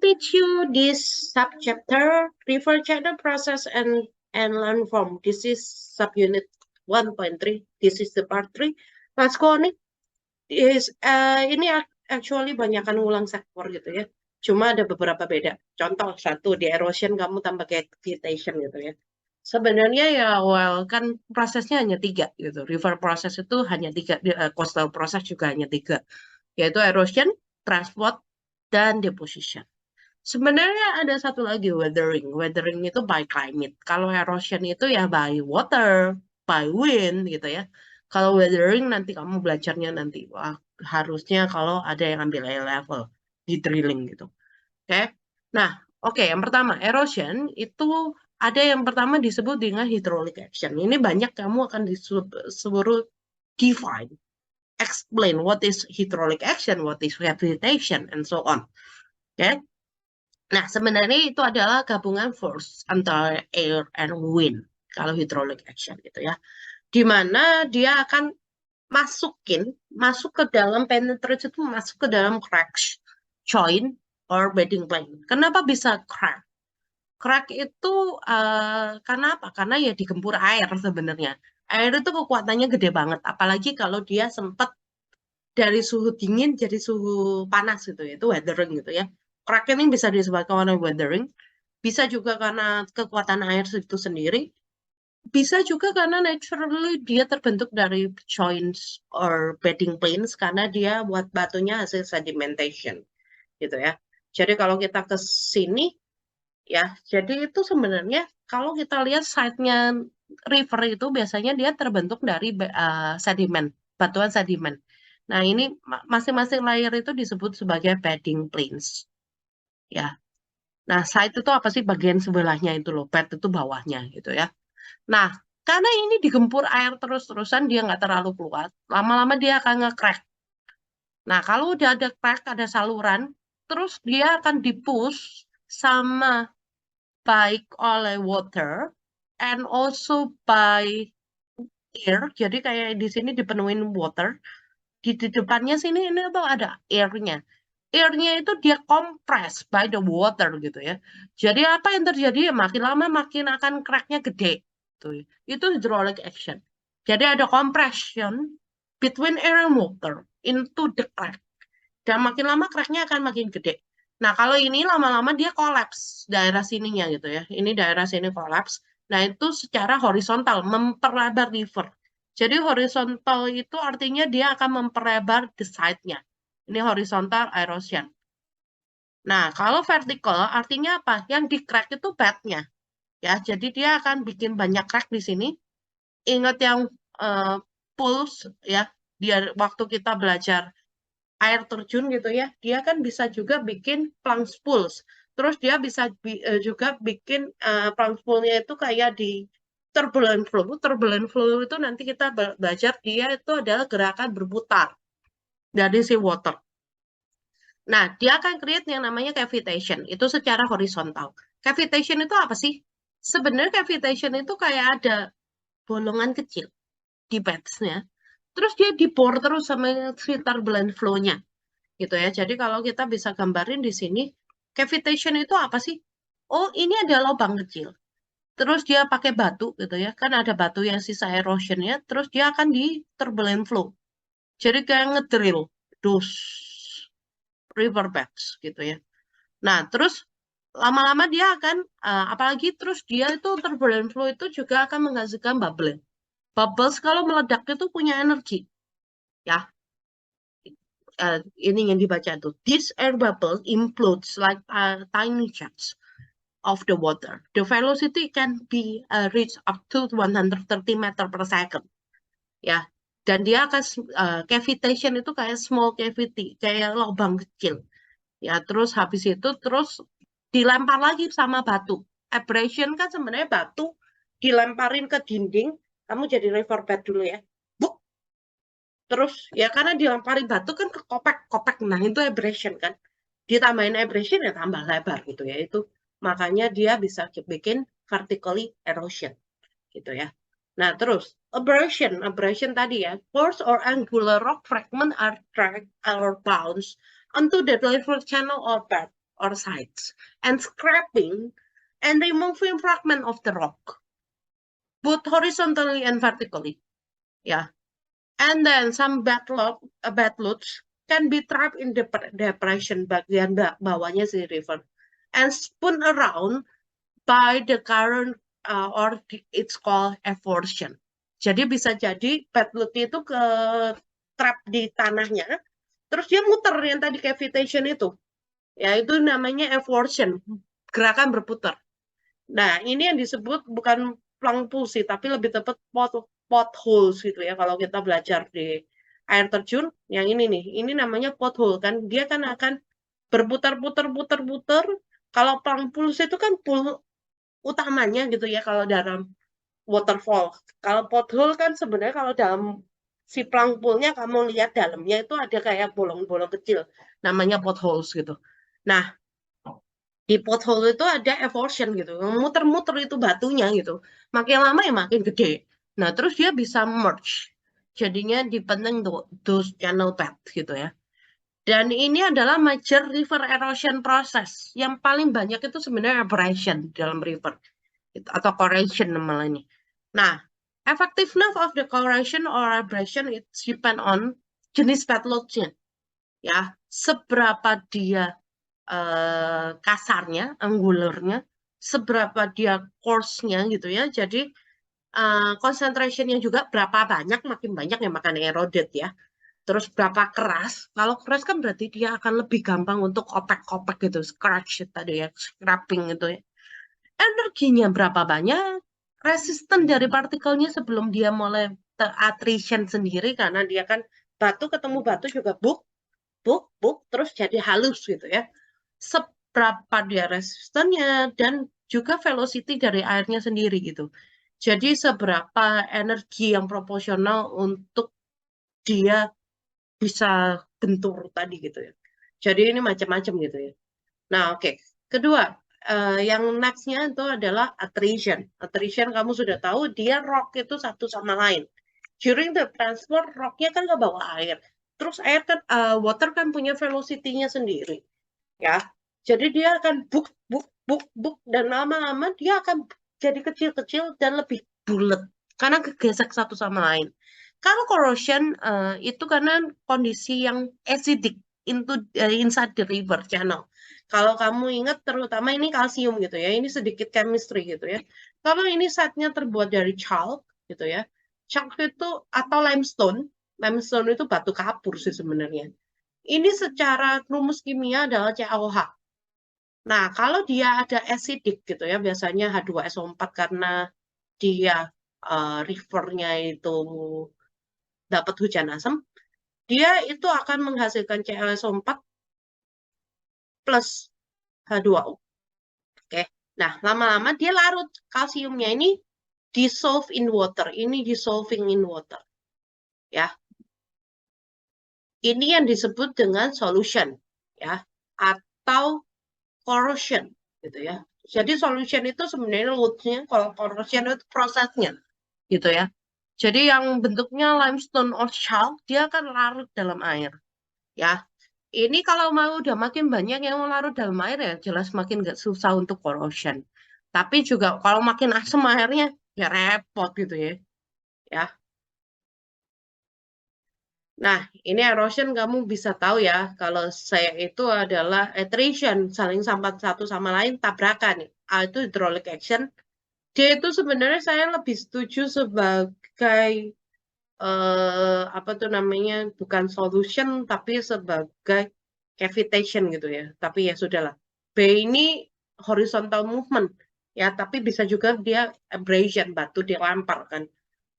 teach you this subchapter, river channel process and landform. This is subunit 1.3. This is the part 3. Let's go on it. Ini actually banyakkan ulang sektor gitu ya. Cuma ada beberapa beda. Contoh satu di erosion kamu tambah vegetation gitu ya. Sebenarnya ya well kan prosesnya hanya 3 gitu. River process itu hanya 3, coastal process juga hanya 3, yaitu erosion, transport, dan deposition. Sebenarnya ada satu lagi weathering. Weathering itu by climate. Kalau erosion itu ya by water, by wind gitu ya. Kalau weathering nanti kamu belajarnya nanti. Wah, harusnya kalau ada yang ambil A level di drilling gitu. Oke. Nah, oke, yang pertama erosion itu ada yang pertama disebut dengan hydraulic action. Ini banyak kamu akan disuruh define, explain what is hydraulic action, what is vegetation, and so on. Oke. Nah, sebenarnya itu adalah gabungan force antara air and wind kalau hydraulic action gitu ya. Di mana dia akan masuk ke dalam penetrate itu masuk ke dalam cracks, joint, or bedding plane. Kenapa bisa crack? Crack itu karena apa? Karena ya digempur air sebenarnya. Air itu kekuatannya gede banget, apalagi kalau dia sempat dari suhu dingin jadi suhu panas gitu ya, itu weathering gitu ya. Crack ini bisa disebabkan oleh weathering, bisa juga karena kekuatan air itu sendiri, bisa juga karena naturally dia terbentuk dari joints or bedding planes karena dia buat batunya hasil sedimentation gitu ya. Jadi kalau kita ke sini ya, jadi itu sebenarnya kalau kita lihat site-nya river itu biasanya dia terbentuk dari sedimen, batuan sedimen. Nah, ini masing-masing layer itu disebut sebagai bedding planes. Ya. Nah, site itu apa sih bagian sebelahnya itu loh, bed itu bawahnya gitu ya. Nah, karena ini digempur air terus-terusan dia nggak terlalu kuat, lama-lama dia akan nge-crack. Nah, kalau udah ada crack, ada saluran, terus dia akan di-push sama baik oleh water and also by air. Jadi kayak di sini dipenuhin water. Di depannya sini ini tuh ada airnya. Airnya itu dia compress by the water gitu ya. Jadi apa yang terjadi? Makin lama makin akan cracknya gede. Tuh. Itu hydraulic action. Jadi ada compression between air and water into the crack. Dan makin lama cracknya akan makin gede. Nah kalau ini lama-lama dia collapse daerah sininya gitu ya. Ini daerah sini collapse. Nah itu secara horizontal memperlebar river. Jadi horizontal itu artinya dia akan memperlebar the side-nya. Ini horizontal erosion. Nah, kalau vertical artinya apa? Yang di crack itu bed-nya. Ya, jadi dia akan bikin banyak crack di sini. Ingat yang pulse ya, dia waktu kita belajar air terjun gitu ya, dia kan bisa juga bikin plunge pulse. Terus dia bisa juga bikin plunge pulse-nya itu kayak di turbulent flow. Turbulent flow itu nanti kita belajar dia itu adalah gerakan berputar dari si water. Nah, dia akan create yang namanya cavitation. Itu secara horizontal. Cavitation itu apa sih? Sebenarnya cavitation itu kayak ada bolongan kecil di beds-nya. Terus dia dibor terus sama si turbulent flow-nya. Gitu ya. Jadi kalau kita bisa gambarin di sini, cavitation itu apa sih? Oh, ini ada lubang kecil. Terus dia pakai batu gitu ya. Kan ada batu yang sisa erosionnya. Terus dia akan di turbulent flow. Jadi kayak ngedrill. Dus riverbeds gitu ya. Nah, terus lama-lama dia akan, apalagi terus dia itu turbulent flow itu juga akan menghasilkan bubble. Bubbles kalau meledak itu punya energi. Ya, ini yang dibaca tuh. This air bubble implodes like tiny jets of the water. The velocity can be reached up to 130 meter per second. Ya, dan dia akan cavitation itu kayak small cavity, kayak lubang kecil. Ya, terus habis itu terus dilempar lagi sama batu. Abrasion kan sebenarnya batu dilemparin ke dinding. Kamu jadi riverbed dulu ya. Buk. Terus ya karena dilemparin batu kan ke kopek-kopek. Nah itu abrasion kan. Ditambahin abrasion ya tambah lebar gitu ya. Itu makanya dia bisa bikin vertically erosion gitu ya. Nah terus abrasion tadi ya. Coarse or angular rock fragment are dragged or bounced onto the river channel or bed or sides and scraping and removing fragment of the rock, both horizontally and vertically. Yeah. And then some bad loads can be trapped in depression bagian bawahnya si river and spun around by the current or it's called erosion. Jadi bisa jadi bad load-nya itu ke trap di tanahnya, terus dia muter yang tadi cavitation itu. Ya, itu namanya erosion, gerakan berputar. Nah, ini yang disebut bukan plunk pool sih, tapi lebih tepat potholes gitu ya. Kalau kita belajar di air terjun, yang ini nih, ini namanya pothole kan. Dia kan akan berputar-putar-putar-putar. Kalau plunk pool itu kan pool utamanya gitu ya kalau dalam waterfall. Kalau pothole kan sebenarnya kalau dalam si plunk poolnya kamu lihat dalamnya itu ada kayak bolong-bolong kecil, namanya potholes gitu. Nah, di pothole itu ada erosion gitu, muter-muter itu batunya gitu, makin lama ya makin gede. Nah terus dia bisa merge, jadinya dipending those channel path gitu ya. Dan ini adalah major river erosion process yang paling banyak itu sebenarnya abrasion dalam river atau corrosion namanya. Nah, effectiveness of the corrosion or abrasion it depend on jenis bed loads-nya ya, seberapa dia kasarnya, angularnya, seberapa dia coarse-nya gitu ya. Jadi concentration-nya juga berapa banyak, makin banyak ya makan eroded ya. Terus berapa keras, kalau keras kan berarti dia akan lebih gampang untuk kopek-kopek gitu, scratch tadi ya, scraping gitu ya. Energinya berapa banyak, resisten dari partikelnya sebelum dia mulai attrition sendiri, karena dia kan batu ketemu batu juga buk, terus jadi halus gitu ya. Seberapa dia resistannya dan juga velocity dari airnya sendiri gitu. Jadi seberapa energi yang proporsional untuk dia bisa bentur tadi gitu ya. Jadi ini macam-macam gitu ya. Nah, oke. Kedua, yang next-nya itu adalah attrition. Attrition kamu sudah tahu dia rock itu satu sama lain. During the transport, rocknya kan ke bawah air. Terus air kan, water kan punya velocity-nya sendiri. Ya, jadi dia akan buk, dan lama-lama dia akan jadi kecil-kecil dan lebih bulat karena kegesek satu sama lain. Kalau corrosion itu karena kondisi yang acidic inside the river channel. Kalau kamu ingat terutama ini kalsium gitu ya, ini sedikit chemistry gitu ya. Kalau ini setnya terbuat dari chalk gitu ya. Chalk itu atau limestone itu batu kapur sih sebenarnya. Ini secara rumus kimia adalah CaOH. Nah, kalau dia ada acidic gitu ya, biasanya H2SO4 karena dia rivernya itu dapat hujan asam, dia itu akan menghasilkan CaOSO4 plus H2O. Oke. Nah, lama-lama dia larut kalsiumnya ini dissolve in water. Ini dissolving in water. Ya. Ini yang disebut dengan solution ya, atau corrosion gitu ya. Jadi solution itu sebenarnya load-nya, kalau corrosion itu prosesnya gitu ya. Jadi yang bentuknya limestone or chalk dia akan larut dalam air ya. Ini kalau mau udah makin banyak yang larut dalam air ya jelas makin gak susah untuk corrosion. Tapi juga kalau makin asam airnya ya repot gitu ya. Ya. Nah, ini erosion kamu bisa tahu ya, kalau saya itu adalah attrition, saling sambat satu sama lain, tabrakan. Itu hydraulic action. Dia itu sebenarnya saya lebih setuju sebagai, apa tuh namanya, bukan solution, tapi sebagai cavitation gitu ya. Tapi ya sudahlah. B ini horizontal movement, ya, tapi bisa juga dia abrasion, batu dilempar kan.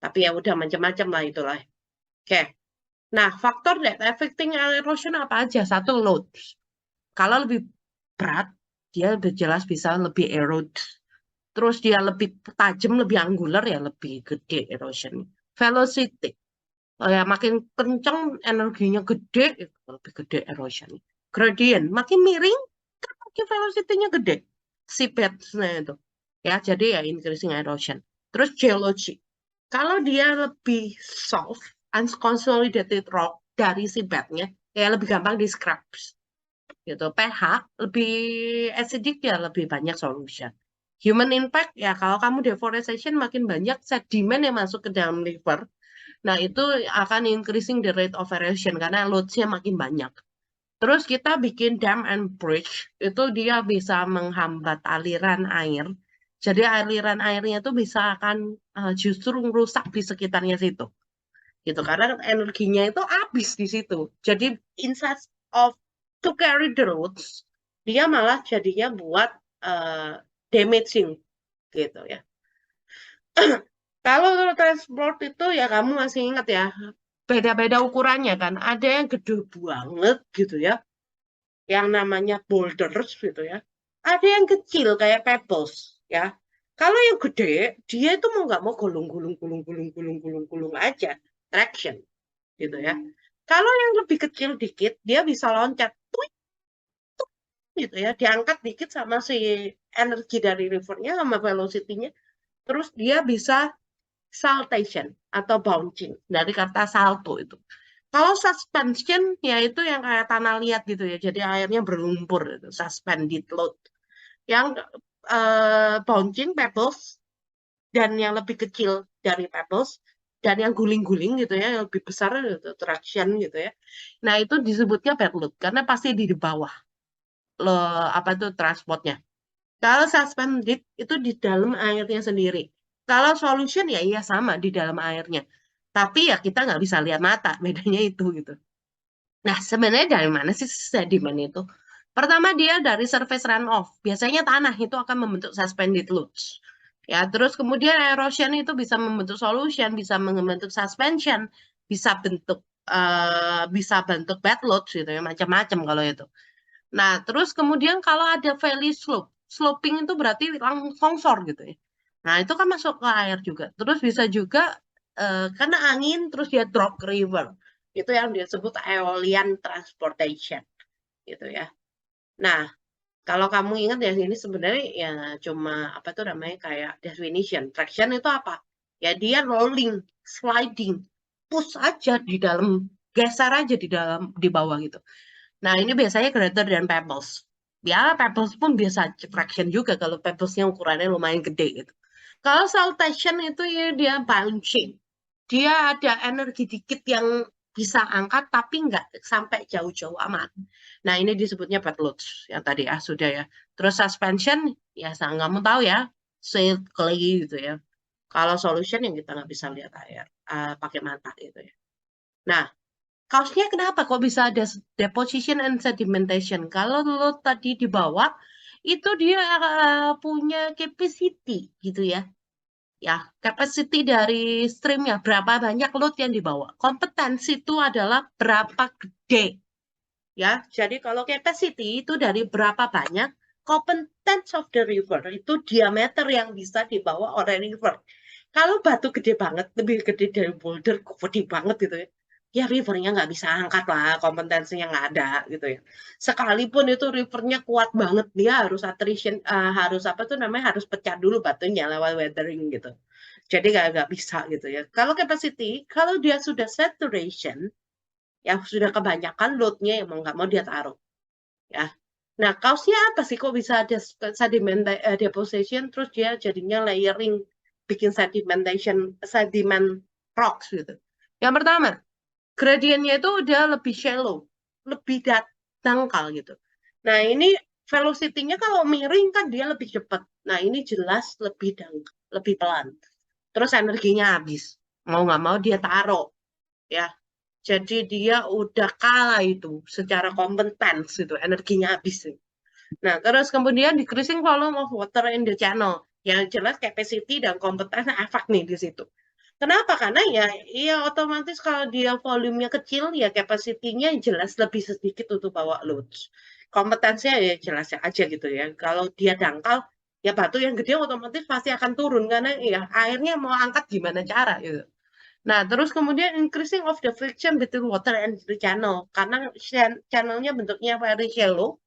Tapi ya udah macam-macam lah itulah. Oke. Nah, faktor that affecting erosion apa aja? Satu, load. Kalau lebih berat, dia udah jelas bisa lebih erode. Terus dia lebih tajam, lebih angular, ya lebih gede erosion. Velocity. Oh ya, makin kencang energinya gede, lebih gede erosion. Gradient. Makin miring, kan makin velocity-nya gede. Seabed-nya itu. Ya, jadi ya increasing erosion. Terus geology. Kalau dia lebih soft, unconsolidated rock dari seabed-nya, ya lebih gampang di scraps. gitu. pH lebih acidic ya lebih banyak solution. Human impact ya kalau kamu deforestation makin banyak sedimen yang masuk ke dalam river. Nah, itu akan increasing the rate of erosion karena loads-nya makin banyak. Terus kita bikin dam and bridge, itu dia bisa menghambat aliran air. Jadi aliran airnya itu bisa akan justru merusak di sekitarnya situ. Gitu karena energinya itu habis di situ. Jadi instead of to carry the roots, dia malah jadinya buat damaging gitu ya. Kalau transport itu ya kamu masih ingat ya, beda-beda ukurannya kan. Ada yang gede banget gitu ya, yang namanya boulders gitu ya. Ada yang kecil kayak pebbles ya. Kalau yang gede, dia itu mau nggak mau gulung aja, traction gitu ya. Kalau yang lebih kecil dikit, dia bisa loncat, tuik, tuik, gitu ya, diangkat dikit sama si energi dari rivernya sama velocity-nya, terus dia bisa saltation atau bouncing dari kata salto itu. Kalau suspension ya itu yang kayak tanah liat gitu ya, jadi airnya berlumpur itu, suspended load. Yang bouncing pebbles dan yang lebih kecil dari pebbles dan yang guling-guling gitu ya, yang lebih besar gitu, traction gitu ya. Nah, itu disebutnya bed load karena pasti di bawah lo apa itu transportnya. Kalau suspended itu di dalam airnya sendiri. Kalau solution ya iya sama di dalam airnya. Tapi ya kita nggak bisa lihat mata, bedanya itu gitu. Nah, sebenarnya dari mana sih sedimen itu? Pertama dia dari surface runoff. Biasanya tanah itu akan membentuk suspended loads. Ya, terus kemudian erosion itu bisa membentuk solution, bisa membentuk suspension, bisa bentuk bed loads gitu ya, macam-macam kalau itu. Nah, terus kemudian kalau ada valley slope, sloping itu berarti longsor gitu ya. Nah, itu kan masuk ke air juga. Terus bisa juga karena angin terus dia drop ke river. Itu yang disebut aeolian transportation gitu ya. Nah, kalau kamu ingat ya ini sebenarnya ya cuma apa tuh namanya kayak definition. Traction itu apa? Ya dia rolling, sliding, push aja di dalam, geser aja di dalam di bawah gitu. Nah, ini biasanya greater than pebbles. Ya, pebbles pun biasa traction juga kalau pebblesnya ukurannya lumayan gede gitu. Kalau saltation itu ya dia bouncing. Dia ada energi dikit yang bisa angkat tapi nggak sampai jauh-jauh amat. Nah, ini disebutnya bed loads yang tadi sudah ya. Terus suspension ya kamu tahu ya, sail clay gitu ya. Kalau solution yang kita nggak bisa lihat air pakai mata gitu ya. Nah, kaosnya kenapa kok bisa ada deposition and sedimentation? Kalau lo tadi dibawa, itu dia punya capacity gitu ya. Ya, capacity dari streamnya, berapa banyak load yang dibawa. Kompetensi itu adalah berapa gede. Ya, jadi kalau capacity itu dari berapa banyak, competence of the river itu diameter yang bisa dibawa oleh river. Kalau batu gede banget, lebih gede dari boulder, gede banget gitu ya. Ya rivernya nggak bisa angkat lah, kompetensinya nggak ada gitu ya. Sekalipun itu rivernya kuat banget, dia harus attrition, harus apa tuh namanya, harus pecah dulu batunya lewat weathering gitu. Jadi nggak bisa gitu ya. Kalau capacity, kalau dia sudah saturation, ya sudah kebanyakan load-nya yang mau nggak mau dia taruh. Ya. Nah, kaosnya apa sih kok bisa ada sediment deposition terus dia jadinya layering bikin sediment rocks gitu. Yang pertama, gradiennya itu udah lebih shallow, lebih dangkal gitu. Nah, ini velocity-nya kalau miring kan dia lebih cepat. Nah, ini jelas lebih dangkal, lebih pelan. Terus energinya habis. Mau nggak mau dia taruh ya. Jadi dia udah kalah itu secara kompetens itu, energinya habis. Nah, terus kemudian decreasing volume of water in the channel. Yang jelas capacity dan kompetensi efek nih di situ. Kenapa? Karena ya otomatis kalau dia volumenya kecil, ya capacity-nya jelas lebih sedikit untuk bawa loads. Kompetensinya ya jelas aja gitu ya. Kalau dia dangkal, ya batu yang gede otomatis pasti akan turun karena ya airnya mau angkat gimana cara gitu. Nah, terus kemudian increasing of the friction between water and the channel. Karena channelnya bentuknya very shallow,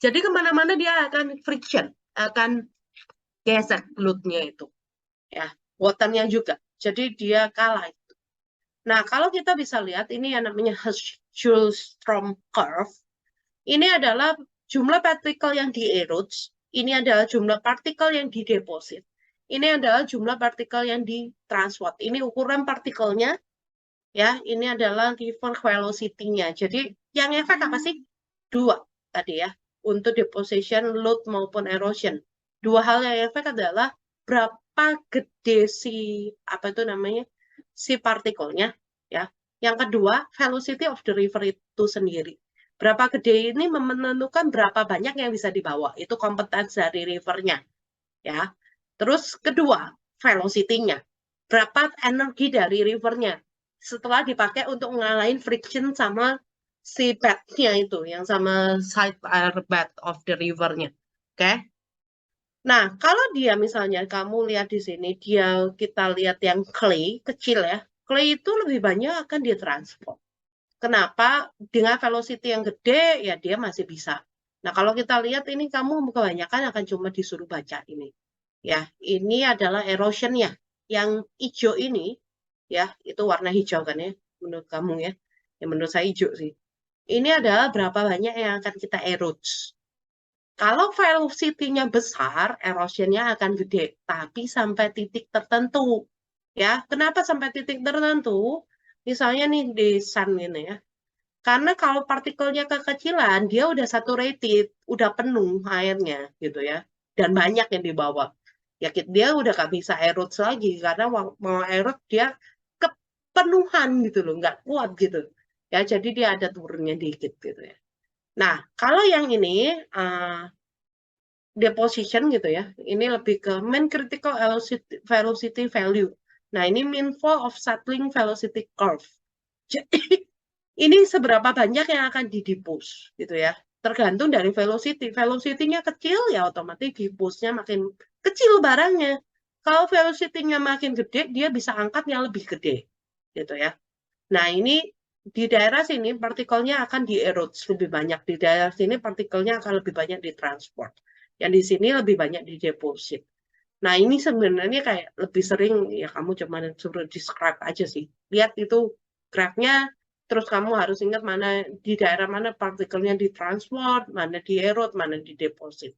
jadi kemana-mana dia akan friction, akan gesek load-nya itu. Ya, waternya juga. Jadi dia kalah. Nah, kalau kita bisa lihat, ini yang namanya Schulstrom curve. Ini adalah jumlah partikel yang di-erode, ini adalah jumlah partikel yang dideposit. Ini adalah jumlah partikel yang ditransport. Ini ukuran partikelnya, ya. Ini adalah river velocity-nya. Jadi yang efek apa sih? Dua tadi ya, untuk deposition, load maupun erosion. Dua hal yang efek adalah berapa gede si si partikelnya, ya. Yang kedua, velocity of the river itu sendiri. Berapa gede ini menentukan berapa banyak yang bisa dibawa. Itu kompetensi dari rivernya, ya. Terus kedua, velocity-nya. Berapa energi dari rivernya setelah dipakai untuk ngalahin friction sama si bed-nya itu, yang sama side air bed of the river-nya. Oke? Nah, kalau dia misalnya kamu lihat di sini, kita lihat yang clay, kecil ya. Clay itu lebih banyak akan ditransport. Kenapa? Dengan velocity yang gede, ya dia masih bisa. Nah, kalau kita lihat ini, kamu kebanyakan akan cuma disuruh baca ini. Ya, ini adalah erosion-nya. Yang hijau ini, ya, itu warna hijau kan ya, menurut kamu ya. Ya, menurut saya hijau sih. Ini adalah berapa banyak yang akan kita erode. Kalau velocity-nya besar, erosion-nya akan gede, tapi sampai titik tertentu. Ya, kenapa sampai titik tertentu? Misalnya nih di sun ini ya. Karena kalau partikelnya kekecilan, dia udah saturated, udah penuh airnya gitu ya. Dan banyak yang dibawa. Ya dia udah gak bisa erode lagi, karena mau erode dia kepenuhan gitu loh, nggak kuat gitu. Ya, jadi dia ada turunnya dikit gitu ya. Nah, kalau yang ini deposition gitu ya, ini lebih ke mean critical velocity value. Nah, ini mean flow of settling velocity curve. Jadi, ini seberapa banyak yang akan didipus gitu ya. Tergantung dari velocity. Velocity-nya kecil, ya otomatis dipusnya makin kecil barangnya. Kalau velocity-nya makin gede, dia bisa angkat yang lebih gede gitu ya. Nah, ini di daerah sini partikelnya akan di-erode lebih banyak. Di daerah sini partikelnya akan lebih banyak ditransport. Yang di sini lebih banyak dideposit. Nah, ini sebenarnya kayak lebih sering, ya kamu cuma suruh describe aja sih. Lihat itu grafnya, terus kamu harus ingat mana di daerah mana partikelnya ditransport, mana di-erode, mana dideposit.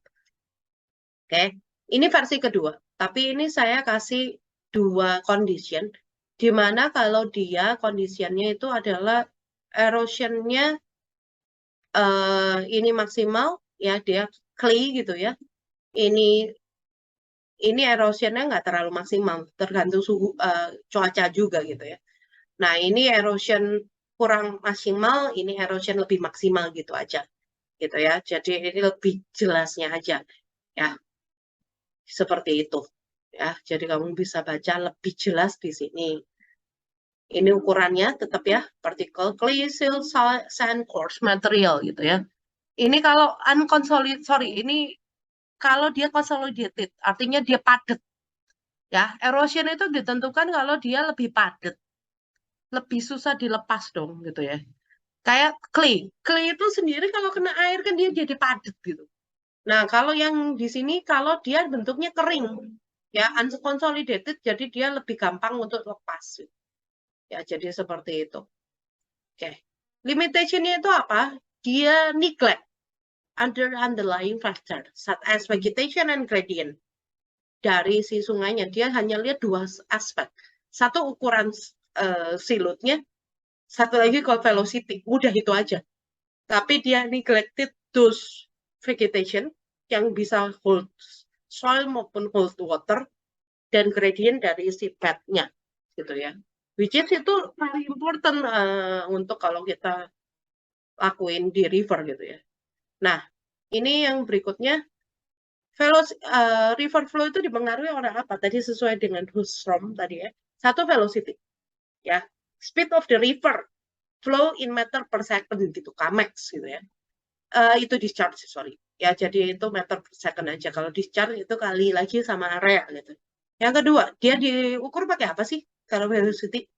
Oke, ini versi kedua. Tapi ini saya kasih dua condition, di mana kalau dia conditionnya itu adalah erosionnya ini maksimal, ya dia clay gitu ya. Ini erosionnya nggak terlalu maksimal, tergantung suhu cuaca juga gitu ya. Nah, ini erosion kurang maksimal, ini erosion lebih maksimal gitu aja, gitu ya. Jadi ini lebih jelasnya aja, ya seperti itu, ya. Jadi kamu bisa baca lebih jelas di sini. Ini ukurannya tetap ya, partikel clay, silt, sand, coarse material gitu ya. Ini kalau unconsolidated, ini kalau dia consolidated, artinya dia padat. Ya, erosion itu ditentukan kalau dia lebih padat, lebih susah dilepas dong gitu ya. Kayak clay, clay itu sendiri kalau kena air kan dia jadi padat gitu. Nah, kalau yang di sini kalau dia bentuknya kering, ya unconsolidated, jadi dia lebih gampang untuk lepas. Ya, jadi seperti itu. Oke, limitationnya itu apa? Dia neglect underlying factor, such as vegetation and gradient. Dari si sungainya, dia hanya lihat dua aspek. Satu ukuran silutnya, satu lagi called velocity. Udah itu aja. Tapi dia neglected those vegetation yang bisa hold soil maupun hold water dan gradient dari si bed-nya gitu ya. Which is itu very important untuk kalau kita lakuin di river gitu ya. Nah, ini yang berikutnya, river flow itu dipengaruhi oleh apa? Tadi sesuai dengan Hustrom tadi ya. Satu, velocity. Ya, speed of the river flow in meter per second gitu, Kmax gitu ya. Itu discharge, sorry. Ya, jadi itu meter per second aja. Kalau discharge itu kali lagi sama area gitu. Yang kedua, dia diukur pakai apa sih? Kalau velocity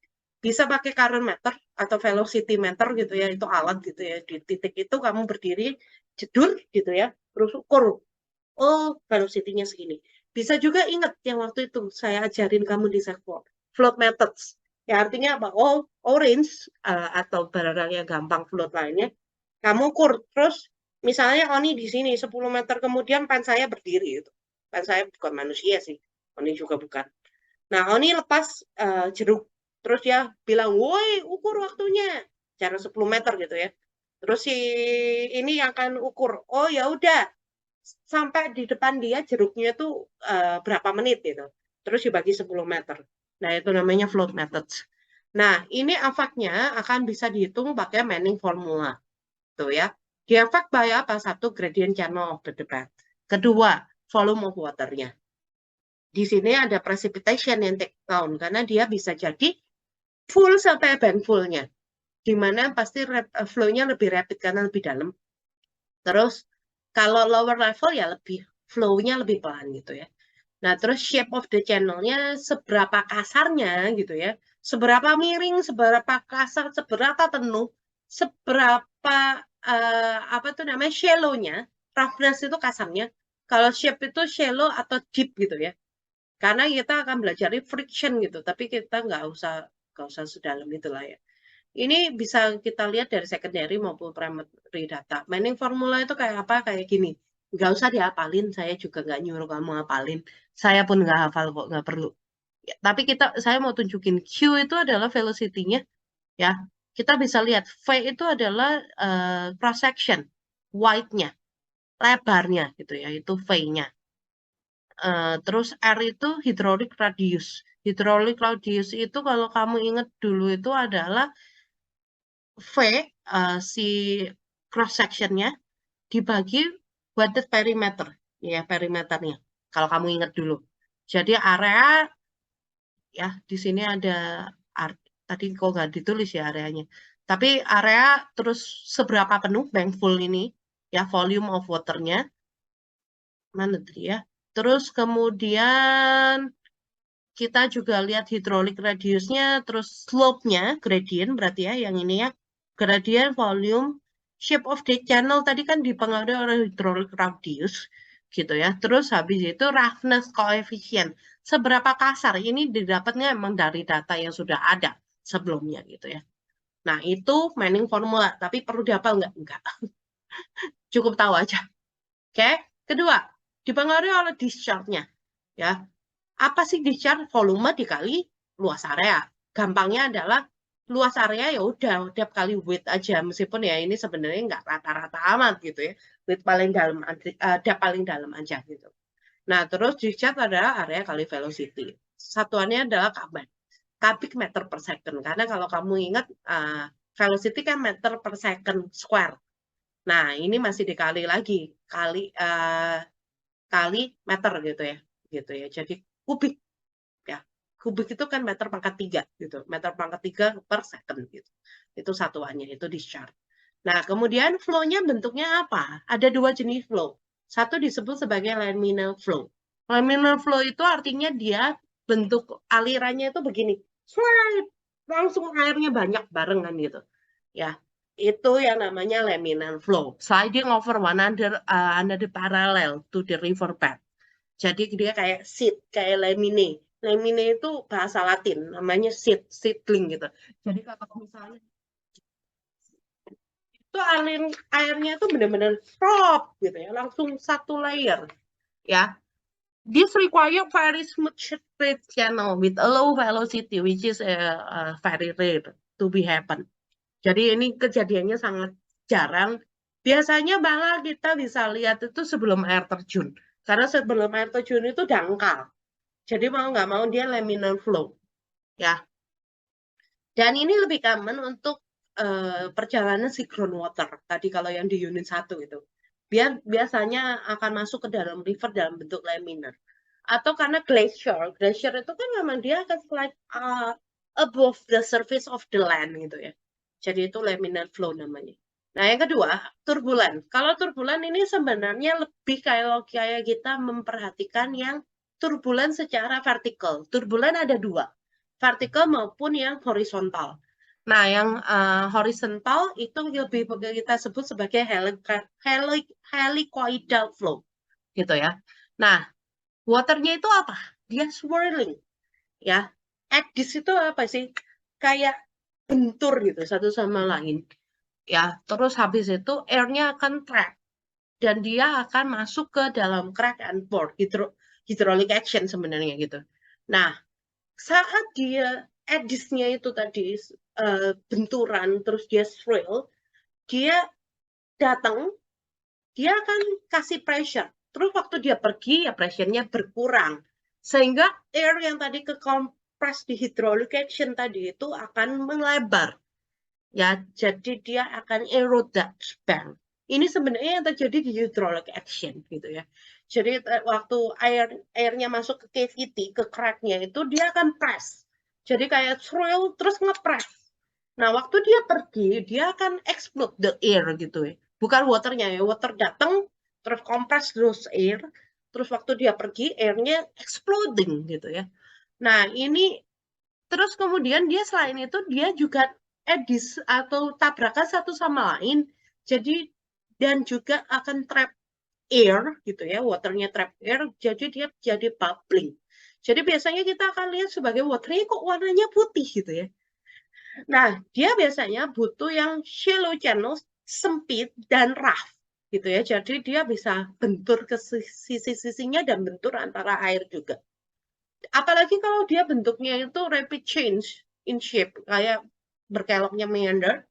bisa pakai current meter atau velocity meter gitu ya, itu alat gitu ya. Di titik itu kamu berdiri, jedur gitu ya, terus ukur. Oh, velocity-nya segini. Bisa juga ingat yang waktu itu saya ajarin kamu di Sekpol, float methods. Ya artinya apa? Oh, orange atau barang yang gampang float lainnya, kamu ukur terus misalnya Oni di sini 10 meter kemudian pan saya berdiri itu. Pan saya bukan manusia sih. Oni juga bukan. Nah, Oni lepas jeruk. Terus dia bilang, woi ukur waktunya. Jarak 10 meter gitu ya. Terus si ini yang akan ukur. Oh ya udah, sampai di depan dia jeruknya itu berapa menit gitu. Terus dibagi 10 meter. Nah, itu namanya float methods. Nah, ini efeknya akan bisa dihitung pakai Manning formula. Tuh ya. Di-affect by apa? Satu, gradient channel of the depth. Kedua, volume of water-nya. Di sini ada precipitation yang take down, karena dia bisa jadi full sampai bank full-nya. Di mana pasti flow-nya lebih rapid karena lebih dalam. Terus, kalau lower level ya lebih flow-nya lebih pelan gitu ya. Nah, terus shape of the channel-nya seberapa kasarnya gitu ya. Seberapa miring, seberapa kasar, seberapa penuh, seberapa apa tuh namanya shallow-nya. Roughness itu kasarnya. Kalau shape itu shallow atau deep gitu ya. Karena kita akan belajar friction gitu, tapi kita nggak usah sedalam itulah ya. Ini bisa kita lihat dari secondary maupun primary data. Manning formula itu kayak apa? Kayak gini. Nggak usah dihafalin, saya juga nggak nyuruh kamu hafalin. Saya pun nggak hafal kok, nggak perlu. Ya, tapi saya mau tunjukin Q itu adalah velocity-nya, ya. Kita bisa lihat V itu adalah cross section, wide-nya, lebarnya gitu ya, itu V-nya. Terus R itu hydraulic radius. Hydraulic radius itu kalau kamu ingat dulu itu adalah V, si cross sectionnya dibagi weighted perimeter, ya perimeternya. Kalau kamu ingat dulu. Jadi area, ya di sini ada tadi kok nggak ditulis ya areanya. Tapi area terus seberapa penuh bank full ini, ya volume of waternya mana tadi ya. Terus kemudian kita juga lihat hydraulic radiusnya, terus slope-nya, gradient berarti ya, yang ini ya, gradient, volume, shape of the channel tadi kan dipengaruhi oleh hydraulic radius, gitu ya. Terus habis itu roughness coefficient, seberapa kasar, ini didapatnya emang dari data yang sudah ada sebelumnya gitu ya. Nah itu Manning formula, tapi perlu dihafal nggak? Enggak, cukup tahu aja. Oke, kedua, dipengaruhi oleh discharge-nya, ya. Apa sih discharge? Volume dikali luas area. Gampangnya adalah luas area ya udah tiap kali width aja, meskipun ya ini sebenarnya nggak rata-rata amat gitu ya. Width paling dalam, depth paling dalam aja gitu. Nah, terus discharge adalah area kali velocity. Satuannya adalah cubic meter per second. Karena kalau kamu ingat velocity kan meter per second square. Nah, ini masih dikali lagi kali meter gitu ya. Gitu ya. Jadi kubik ya. Kubik itu kan meter pangkat 3 gitu. Meter pangkat 3 per second gitu. Itu satuannya, itu discharge. Nah, kemudian flow-nya bentuknya apa? Ada dua jenis flow. Satu disebut sebagai laminar flow. Laminar flow itu artinya dia bentuk alirannya itu begini. Swipe, langsung airnya banyak barengan gitu. Ya, itu yang namanya laminar flow. Sliding over one under the parallel to the river bed. Jadi dia kayak seed, kayak lamine. Lamine itu bahasa Latin, namanya seedling gitu. Jadi kalau misalnya itu airnya itu benar-benar drop gitu ya, langsung satu layer ya. This require very smooth straight channel with a low velocity, which is very rare to be happen. Jadi ini kejadiannya sangat jarang. Biasanya malah kita bisa lihat itu sebelum air terjun. Karena sebelum air terjun itu dangkal. Jadi mau nggak mau dia laminar flow. Ya. Dan ini lebih common untuk perjalanan synchron water. Tadi kalau yang di unit 1 itu. Biasanya akan masuk ke dalam river dalam bentuk laminar. Atau karena glacier. Glacier itu kan memang dia akan slide above the surface of the land gitu ya. Jadi itu laminar flow namanya. Nah, yang kedua, turbulen. Kalau turbulen ini sebenarnya lebih kayak kita memperhatikan yang turbulen secara vertikal. Turbulen ada dua, vertikal maupun yang horizontal. Nah, yang horizontal itu lebih kita sebut sebagai helicoidal flow, gitu ya. Nah, waternya itu apa? Dia swirling, ya. Eddies itu apa sih? Kayak bentur gitu satu sama lain, ya. Terus habis itu airnya akan trap. dan dia akan masuk ke dalam crack and pour, hydraulic action sebenarnya gitu. Nah, saat dia edisnya itu tadi benturan terus dia swirl, dia datang, dia akan kasih pressure. Terus waktu dia pergi ya pressure-nya berkurang. Sehingga air yang tadi ke compress di hydraulic action tadi itu akan melebar. Ya, jadi dia akan erode that bank. Ini sebenarnya yang terjadi di hydraulic action gitu ya. Jadi waktu airnya masuk ke cavity, ke crack-nya itu dia akan press. Jadi kayak swirl terus nge-press. Nah, waktu dia pergi, dia akan explode the air gitu ya. Bukan waternya ya, water datang, terus compress terus air, terus waktu dia pergi, airnya exploding gitu ya. Nah, ini terus kemudian dia selain itu, dia juga edis atau tabrakan satu sama lain, jadi dan juga akan trap air gitu ya, waternya trap air, jadi dia jadi bubbling. Jadi biasanya kita akan lihat sebagai waternya kok warnanya putih gitu ya. Nah, dia biasanya butuh yang shallow channel, sempit dan rough gitu ya. Jadi dia bisa bentur ke sisi-sisinya dan bentur antara air juga. Apalagi kalau dia bentuknya itu rapid change in shape, kayak berkeloknya meander,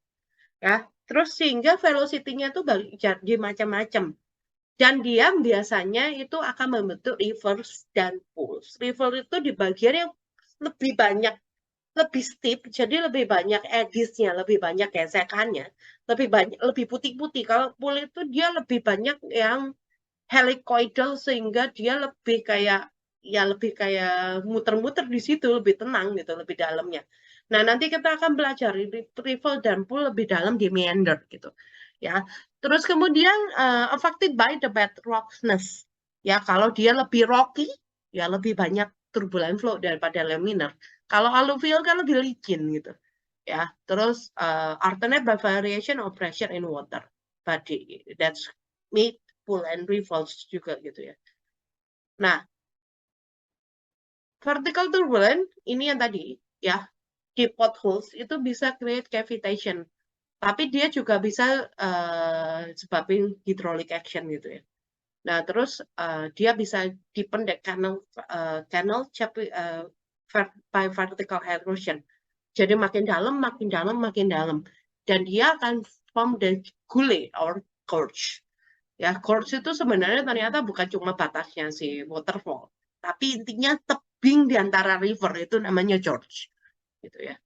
ya. Terus sehingga velocity-nya itu jadi macam-macam. Dan dia biasanya itu akan membentuk reverse dan pulse. Reverse itu di bagian yang lebih banyak, lebih steep, jadi lebih banyak edge-nya, lebih banyak gesekannya, lebih banyak, lebih putih-putih. Kalau pulse itu dia lebih banyak yang helicoidal sehingga dia lebih kayak ya lebih kayak muter-muter di situ, lebih tenang gitu, lebih dalamnya. Nah, nanti kita akan belajar retrieval dan pull lebih dalam di meander gitu. Ya. Terus kemudian affected by the bedrockness. Ya, kalau dia lebih rocky, ya lebih banyak turbulent flow daripada laminar. Kalau alluvial kan lebih licin gitu. Ya, terus alternate by variation of pressure in water body. That's made pull and revolves juga gitu ya. Nah, vertical turbulence ini yang tadi ya, di potholes itu bisa create cavitation. Tapi dia juga bisa sebabin hydraulic action gitu ya. Nah, terus dia bisa dipendek canal by vertical erosion. Jadi makin dalam, makin dalam, makin dalam. Dan dia akan form the gully or gorge. Ya, gorge itu sebenarnya ternyata bukan cuma batasnya si waterfall, tapi intinya tebing di antara river itu namanya gorge, gitu ya.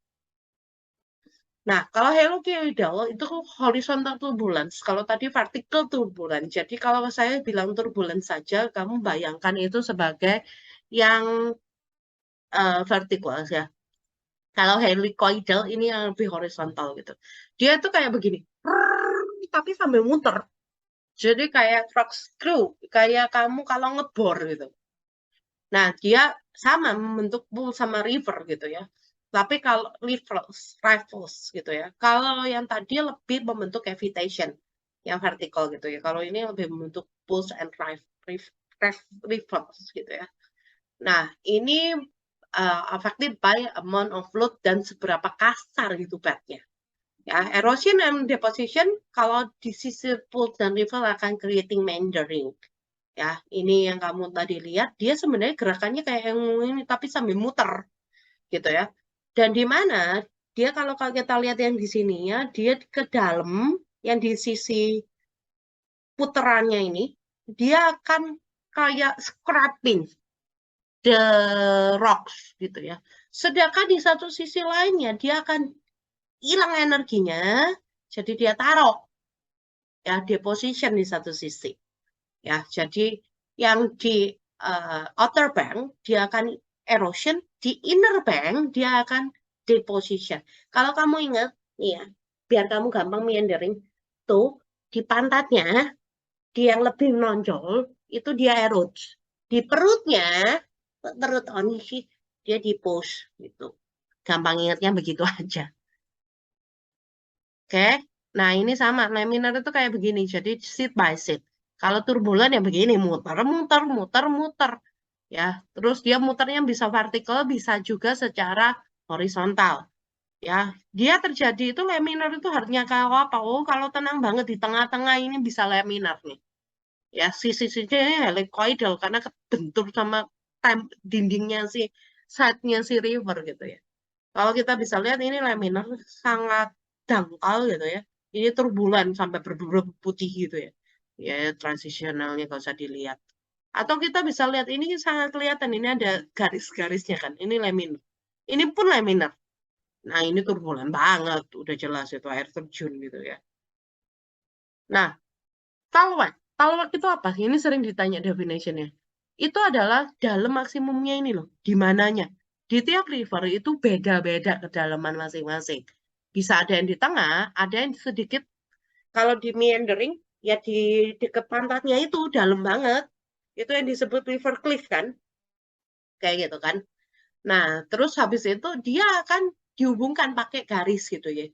Nah, kalau helicoidal itu horizontal turbulence, kalau tadi vertical turbulence. Jadi kalau saya bilang turbulence saja, kamu bayangkan itu sebagai yang vertical ya. Kalau helicoidal ini yang lebih horizontal gitu. Dia itu kayak begini, tapi sambil muter. Jadi kayak corkscrew, kayak kamu kalau ngebor gitu. Nah, dia sama membentuk pool sama river gitu ya. Tapi kalau rifles gitu ya. Kalau yang tadi lebih membentuk cavitation, yang vertical gitu ya. Kalau ini lebih membentuk pools and rivers gitu ya. Nah, ini affected by amount of load dan seberapa kasar gitu bednya. Ya, erosion and deposition kalau di sisi pool dan river akan creating meandering. Ya, ini yang kamu tadi lihat, dia sebenarnya gerakannya kayak yang ini tapi sambil muter gitu ya. Dan di mana dia kalau kita lihat yang di sini ya, dia ke dalam yang di sisi puterannya ini, dia akan kayak scraping the rocks gitu ya. Sedangkan di satu sisi lainnya dia akan hilang energinya, jadi dia taruh ya deposition di satu sisi. Ya, jadi yang di outer bank dia akan erosion, di inner bank dia akan deposition. Kalau kamu ingat, nih ya, biar kamu gampang meandering, tuh di pantatnya, di yang lebih menonjol itu dia erodes. Di perutnya, perut sih dia depose gitu. Gampang ingatnya begitu aja. Oke, nah ini sama, laminar itu kayak begini, jadi seat by seat. Kalau turbulen ya begini, muter, muter, muter, muter. Ya, terus dia muternya bisa vertikal, bisa juga secara horizontal. Ya, dia terjadi itu laminar itu artinya kalau apa? Oh, kalau tenang banget di tengah-tengah ini bisa laminar nih. Ya, sisi-sisinya helicoidal karena kebentur sama dindingnya side-nya si river gitu ya. Kalau kita bisa lihat ini laminar sangat dangkal gitu ya. Ini turbulen sampai berbebu putih gitu ya. Ya, transisionalnya kalau usah dilihat. Atau kita bisa lihat ini sangat kelihatan ini ada garis-garisnya kan. Ini laminar. Ini pun laminar. Nah, ini turbulen banget. Udah jelas itu air terjun gitu ya. Nah, talweg. Talweg itu apa? Ini sering ditanya definitionnya. Itu adalah dalam maksimumnya ini loh. Di mananya. Di tiap river itu beda-beda kedalaman masing-masing. Bisa ada yang di tengah, ada yang sedikit. Kalau di meandering, ya di dekat pantatnya itu dalam banget. Itu yang disebut river cliff kan. Kayak gitu kan. Nah, terus habis itu dia akan dihubungkan pakai garis gitu ya.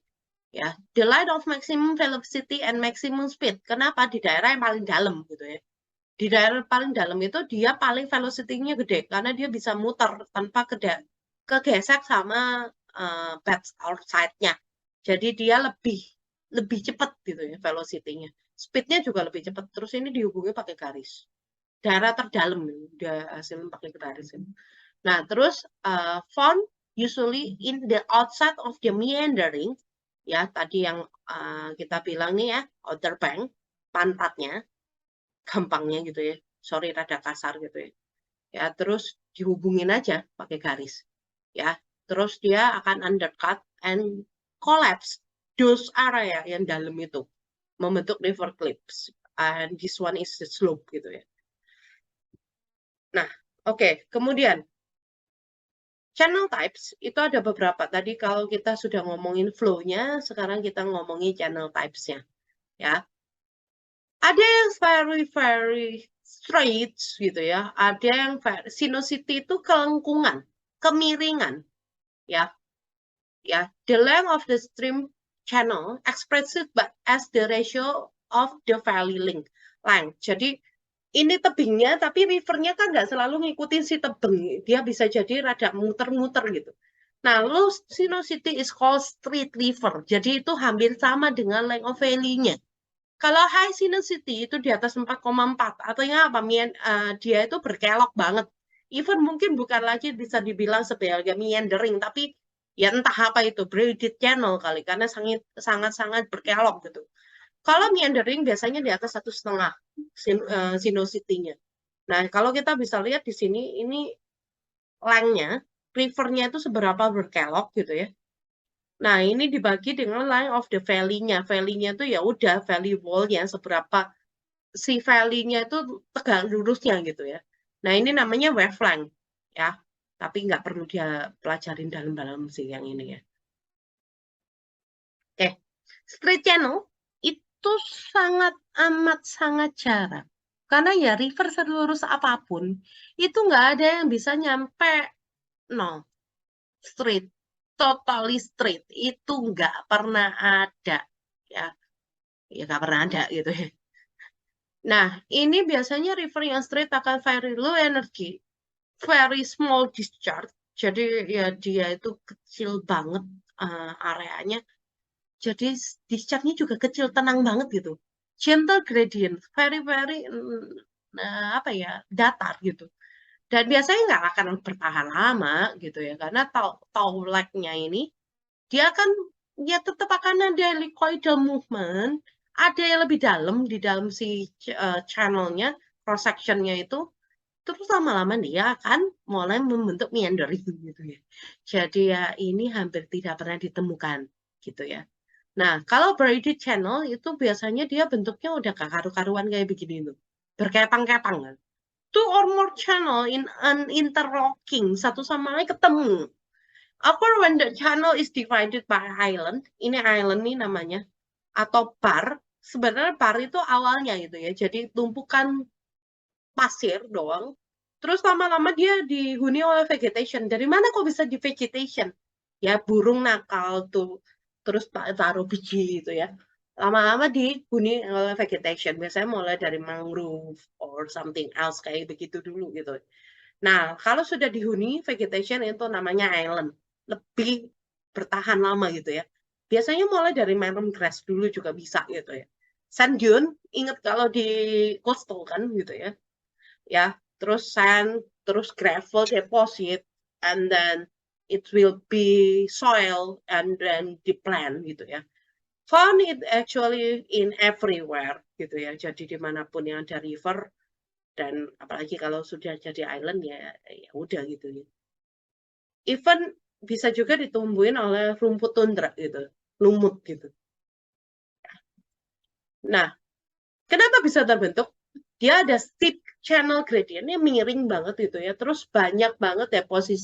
Ya, the line of maximum velocity and maximum speed. Kenapa di daerah yang paling dalam gitu ya? Di daerah paling dalam itu dia paling velocity-nya gede karena dia bisa muter tanpa kegesek sama bed outside-nya. Jadi dia lebih cepat gitu ya velocity-nya. Speed-nya juga lebih cepat. Terus ini dihubungi pakai garis. Daerah terdalam dia hasilnya pakai garis ini. Nah, terus found usually in the outside of the meandering, ya tadi yang kita bilang nih ya, outer bank, pantatnya, gampangnya gitu ya. Sorry rada kasar gitu ya. Ya, terus dihubungin aja pakai garis. Ya, terus dia akan undercut and collapse those area yang dalam itu membentuk river cliffs. And this one is the slope gitu ya. Nah, oke, kemudian channel types itu ada beberapa. Tadi kalau kita sudah ngomongin flow-nya, sekarang kita ngomongin channel types-nya. Ya. Ada yang very straight gitu ya. Ada yang sinuosity itu kelengkungan, kemiringan. Ya. Ya, the length of the stream channel expressed as the ratio of the valley length. Jadi ini tebingnya, tapi rivernya kan nggak selalu ngikutin si tebing. Dia bisa jadi rada muter-muter gitu. Nah, low sinuosity is called street river. Jadi itu hampir sama dengan length of valley-nya. Kalau high sinuosity itu di atas 4,4, artinya apa? Dia itu berkelok banget. Even mungkin bukan lagi bisa dibilang sebagai meandering, tapi ya entah apa itu, braided channel kali, karena sangat-sangat berkelok gitu. Kalau meandering biasanya di atas 1,5 sinuosity-nya. Nah, kalau kita bisa lihat di sini, ini length-nya, river-nya itu seberapa berkelok gitu ya. Nah, ini dibagi dengan line of the valley-nya. Valley-nya itu ya udah valley wall-nya seberapa si valley-nya itu tegak lurusnya gitu ya. Nah, ini namanya wavelength ya. Tapi nggak perlu dia pelajarin dalam-dalam sih yang ini ya. Oke, straight channel itu sangat jarang. Karena ya river selurus apapun, itu nggak ada yang bisa nyampe nol. Straight, totally straight. Itu nggak pernah ada. Ya, ya nggak pernah ada gitu ya. Nah, ini biasanya river yang straight akan very low energy, very small discharge. Jadi ya dia itu kecil banget areanya. Jadi discharge-nya juga kecil, tenang banget gitu. Gentle gradient, very apa ya, datar gitu. Dan biasanya nggak akan bertahan lama gitu ya, karena tau lag-nya ini dia kan ya tetap akan ada helicoidal movement, ada yang lebih dalam di dalam si channelnya, cross sectionnya itu, terus lama-lama dia akan mulai membentuk meandering gitu ya. Jadi ya ini hampir tidak pernah ditemukan gitu ya. Nah, kalau braided channel itu biasanya dia bentuknya udah gak karu-karuan kayak begini tuh. Berkepang-kepang kan. Two or more channel in an interlocking, satu sama lain ketemu. Occur when the channel is divided by island. Ini island nih namanya. Atau bar. Sebenarnya bar itu awalnya gitu ya. Jadi tumpukan pasir doang. Terus lama-lama dia dihuni oleh vegetation. Dari mana kok bisa di vegetation? Ya burung nakal tuh. Terus taruh biji gitu ya. Lama-lama dihuni oleh vegetation. Biasanya mulai dari mangrove or something else kayak begitu dulu gitu. Nah, kalau sudah dihuni vegetation itu namanya island. Lebih bertahan lama gitu ya. Biasanya mulai dari mangrove grass dulu juga bisa gitu ya. sand dune, ingat kalau di coastal kan gitu ya. Ya, terus sand, terus gravel deposit, and then it will be soil and then the plant gitu ya. Found it actually in everywhere gitu ya. Jadi dimanapun yang ada river, dan apalagi kalau sudah jadi island ya udah gitu ya. Even bisa juga ditumbuhin oleh rumput tundra gitu, lumut gitu. Nah, kenapa bisa terbentuk? Dia ada steep channel gradientnya miring banget gitu ya. Terus banyak banget deposit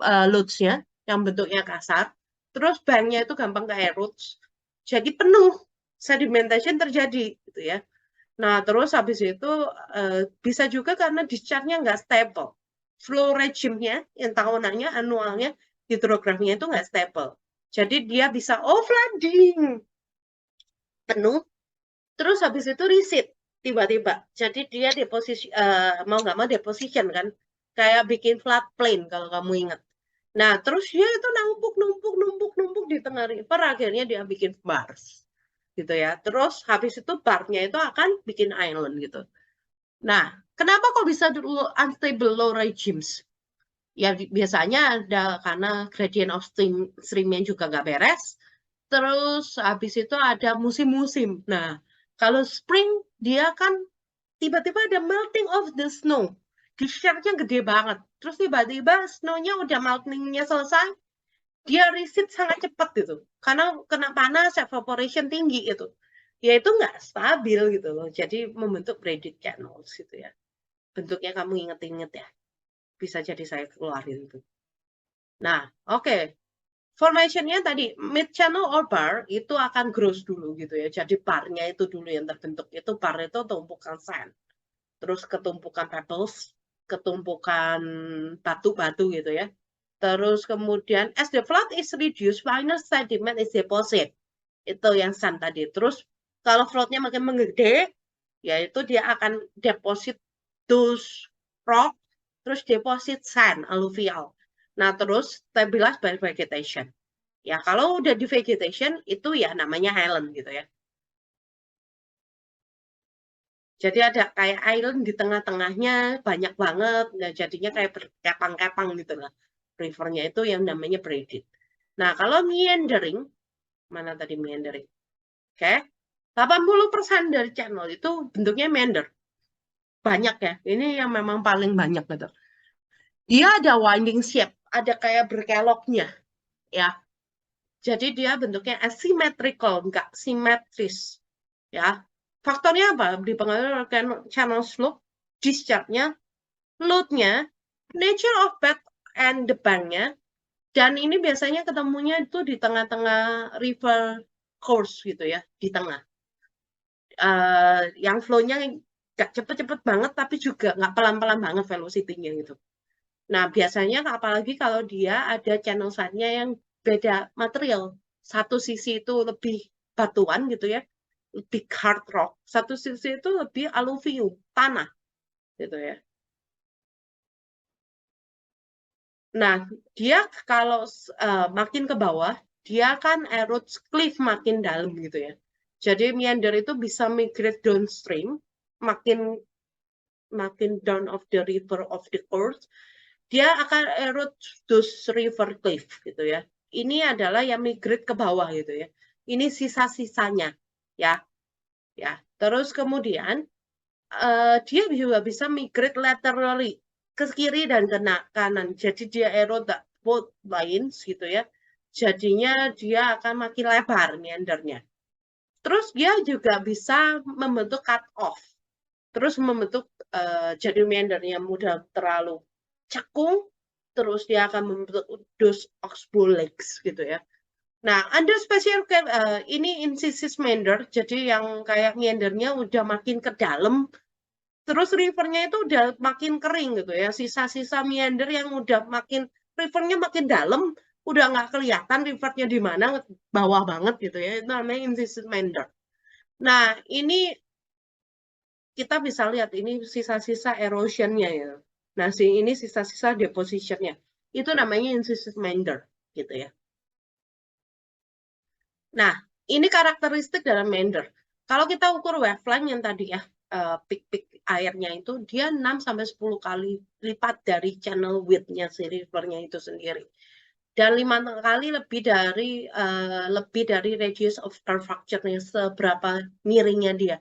loads-nya yang bentuknya kasar. Terus banknya itu gampang ke erodes. Jadi penuh sedimentation terjadi gitu ya. Nah, terus habis itu bisa juga karena discharge-nya nggak stable. Flow regime-nya, yang tahunannya, anualnya, hidrografinya itu nggak stable. Jadi dia bisa flooding penuh, terus habis itu recede tiba-tiba. Jadi dia deposisi mau nggak mau deposition kan, kayak bikin floodplain kalau kamu ingat. Nah, terus dia itu numpuk di tengah river, akhirnya dia bikin bars gitu ya. Terus habis itu barnya itu akan bikin island gitu. Nah, kenapa kok bisa dulu unstable low regimes? Ya biasanya ada karena gradient of streamnya juga nggak beres. Terus habis itu ada musim-musim. Nah, kalau spring dia kan tiba-tiba ada melting of the snow. Discharge-nya gede banget. Terus tiba-tiba snow-nya udah melting-nya selesai, dia recede sangat cepat gitu. Karena kena panas, evaporation tinggi itu. Ya itu nggak stabil gitu loh. Jadi membentuk braided channels gitu ya. Bentuknya kamu inget-inget ya. Bisa jadi saya keluarin itu. Nah, oke. Formation-nya tadi, mid channel or bar itu akan gross dulu gitu ya. Jadi barnya itu dulu yang terbentuk. Itu bar itu tumpukan sand. Terus ketumpukan pebbles, ketumpukan batu-batu gitu ya. Terus kemudian as the flood is reduced, final sediment is deposit. Itu yang sand tadi. Terus kalau floodnya makin menggede, yaitu dia akan deposit those rock, terus deposit sand, alluvial. Nah, terus stabilize by vegetation. Ya, kalau udah di vegetation, itu ya namanya island gitu ya. Jadi ada kayak island di tengah-tengahnya, banyak banget. Nah, jadinya kayak berkepang-kepang gitu lah. Rivernya itu yang namanya braided. Nah, kalau meandering, mana tadi meandering? Oke, 80% dari channel itu bentuknya meander. Banyak ya, ini yang memang paling banyak gitu. Dia ada winding shape, ada kayak berkeloknya, ya. Jadi dia bentuknya asymmetrical, nggak simetris, ya. Faktornya apa? Dipengaruhi oleh channel slope, discharge-nya, load-nya, nature of bed and the bank-nya, dan ini biasanya ketemunya itu di tengah-tengah river course gitu ya, di tengah. Yang flow-nya nggak cepet-cepet banget, tapi juga nggak pelan-pelan banget velocity-nya gitu. Nah, biasanya apalagi kalau dia ada channel side-nya yang beda material. Satu sisi itu lebih batuan gitu ya, lebih hard rock. Satu sisi itu lebih alluvium, tanah gitu ya. Nah, dia kalau makin ke bawah, dia kan erodes cliff makin dalam gitu ya. Jadi meander itu bisa migrate downstream, makin down of the river of the course, dia akan erode those river cliff gitu ya. Ini adalah yang migrate ke bawah gitu ya. Ini sisa-sisanya ya. Ya. Terus kemudian dia juga bisa migrate laterally ke kiri dan ke kanan. Jadi dia erode both lines gitu ya. Jadinya dia akan makin lebar meandernya. Terus dia juga bisa membentuk cut off. Terus membentuk jadi meandernya mudah terlalu cekung, terus dia akan membentuk those oxbow legs gitu ya. Nah, under special ini incissus meander, jadi yang kayak meandernya udah makin ke dalam, terus rivernya itu udah makin kering gitu ya. Sisa-sisa meander yang udah makin, rivernya makin dalam, udah nggak kelihatan rivernya di mana, bawah banget gitu ya. Itu namanya incissus meander. Nah, ini kita bisa lihat ini sisa-sisa erosionnya ya. Nah, ini sisa-sisa depositionnya. Itu namanya incissus meander gitu ya. Nah, ini karakteristik dalam meander. Kalau kita ukur waveline yang tadi ya, peak airnya itu dia 6-10 kali lipat dari channel width-nya si rivernya itu sendiri. Dan 5 kali lebih dari radius of curvature-nya, seberapa miringnya dia.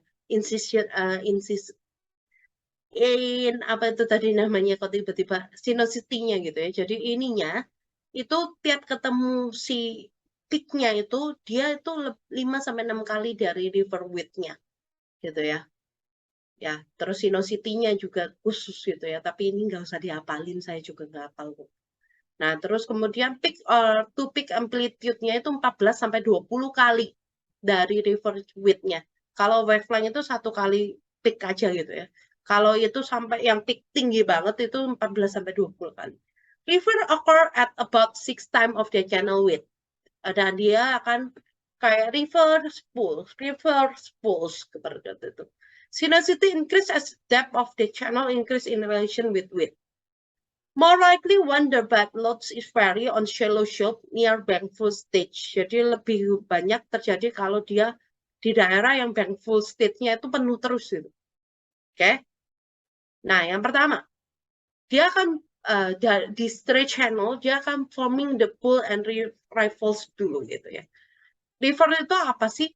Apa itu tadi namanya kok tiba-tiba sinuosity-nya gitu ya. Jadi ininya itu tiap ketemu si peak-nya itu dia itu 5-6 kali dari river width-nya gitu ya. Ya, terus sinuosity-nya juga khusus gitu ya. Tapi ini nggak usah dihafalin, saya juga nggak hafal kok. Nah, terus kemudian to peak amplitude-nya itu 14-20 kali dari river width-nya. Kalau waveline itu 1 kali peak aja gitu ya. Kalau itu sampai yang peak tinggi banget itu 14-20 kali. River occur at about 6 times of the channel width. Dan dia akan kayak reverse pulse seperti itu. Sinuosity increase as depth of the channel increase in relation with width. More likely when the bed loads is vary on shallow slope near bank full stage. Jadi lebih banyak terjadi kalau dia di daerah yang bank full stage-nya itu penuh terus gitu. Oke. Nah, yang pertama, dia akan di straight channel dia akan forming the pool and rivals dulu gitu ya. River itu apa sih?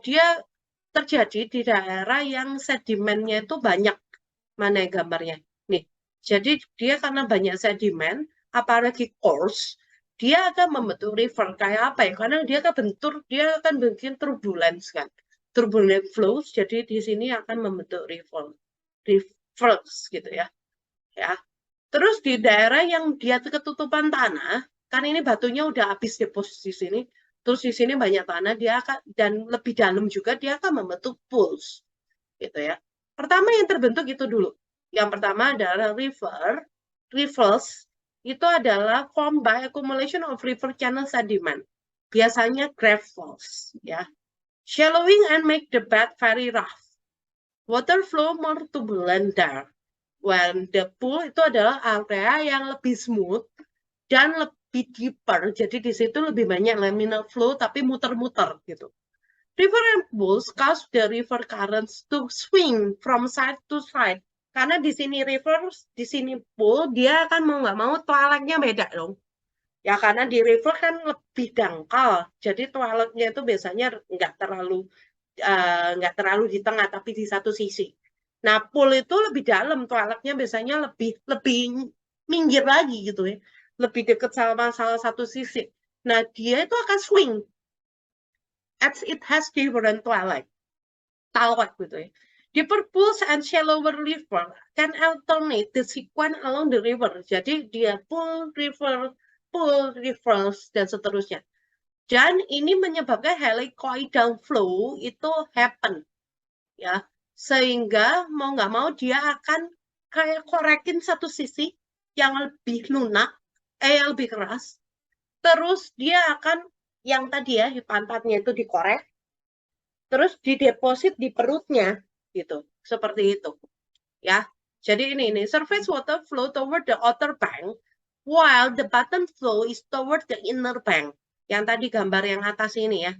Dia terjadi di daerah yang sedimennya itu banyak. Mana ya gambarnya? Nih, jadi dia karena banyak sedimen, apalagi coarse, dia akan membentuk river. Kayak apa ya? Karena dia akan bentur, dia akan bikin turbulence kan. Turbulent flows, jadi di sini akan membentuk rivers gitu ya. Ya. Terus di daerah yang dia ketutupan tanah, kan ini batunya udah habis deposit di sini, terus di sini banyak tanah, dia akan, dan lebih dalam juga dia akan membentuk pools, gitu ya. Pertama yang terbentuk itu dulu. Yang pertama adalah rivers, itu adalah formed by accumulation of river channel sediment. Biasanya gravels, ya. Shallowing and make the bed very rough. Water flow more turbulent there. When the pool itu adalah area yang lebih smooth dan lebih deeper. Jadi di situ lebih banyak laminar flow tapi muter-muter gitu. River and pools cause the river currents to swing from side to side. Karena di sini river, di sini pool, dia akan mau nggak mau toiletnya beda dong. Ya karena di river kan lebih dangkal. Jadi toiletnya itu biasanya nggak terlalu di tengah tapi di satu sisi. Nah, pool itu lebih dalam, toiletnya biasanya lebih minggir lagi gitu ya. Lebih dekat sama salah satu sisi. Nah, dia itu akan swing as it has different toilet gitu ya. Deeper pools and shallower river can alternate the sequence along the river. Jadi dia pool, rivers, dan seterusnya. Dan ini menyebabkan helicoidal flow itu happen. Ya, sehingga mau nggak mau dia akan kayak korekin satu sisi yang lebih lunak, yang lebih keras. Terus dia akan yang tadi ya di pantatnya itu dikorek, terus dideposit di perutnya gitu, seperti itu. Ya, jadi ini surface water flow toward the outer bank, while the bottom flow is toward the inner bank. Yang tadi gambar yang atas ini ya,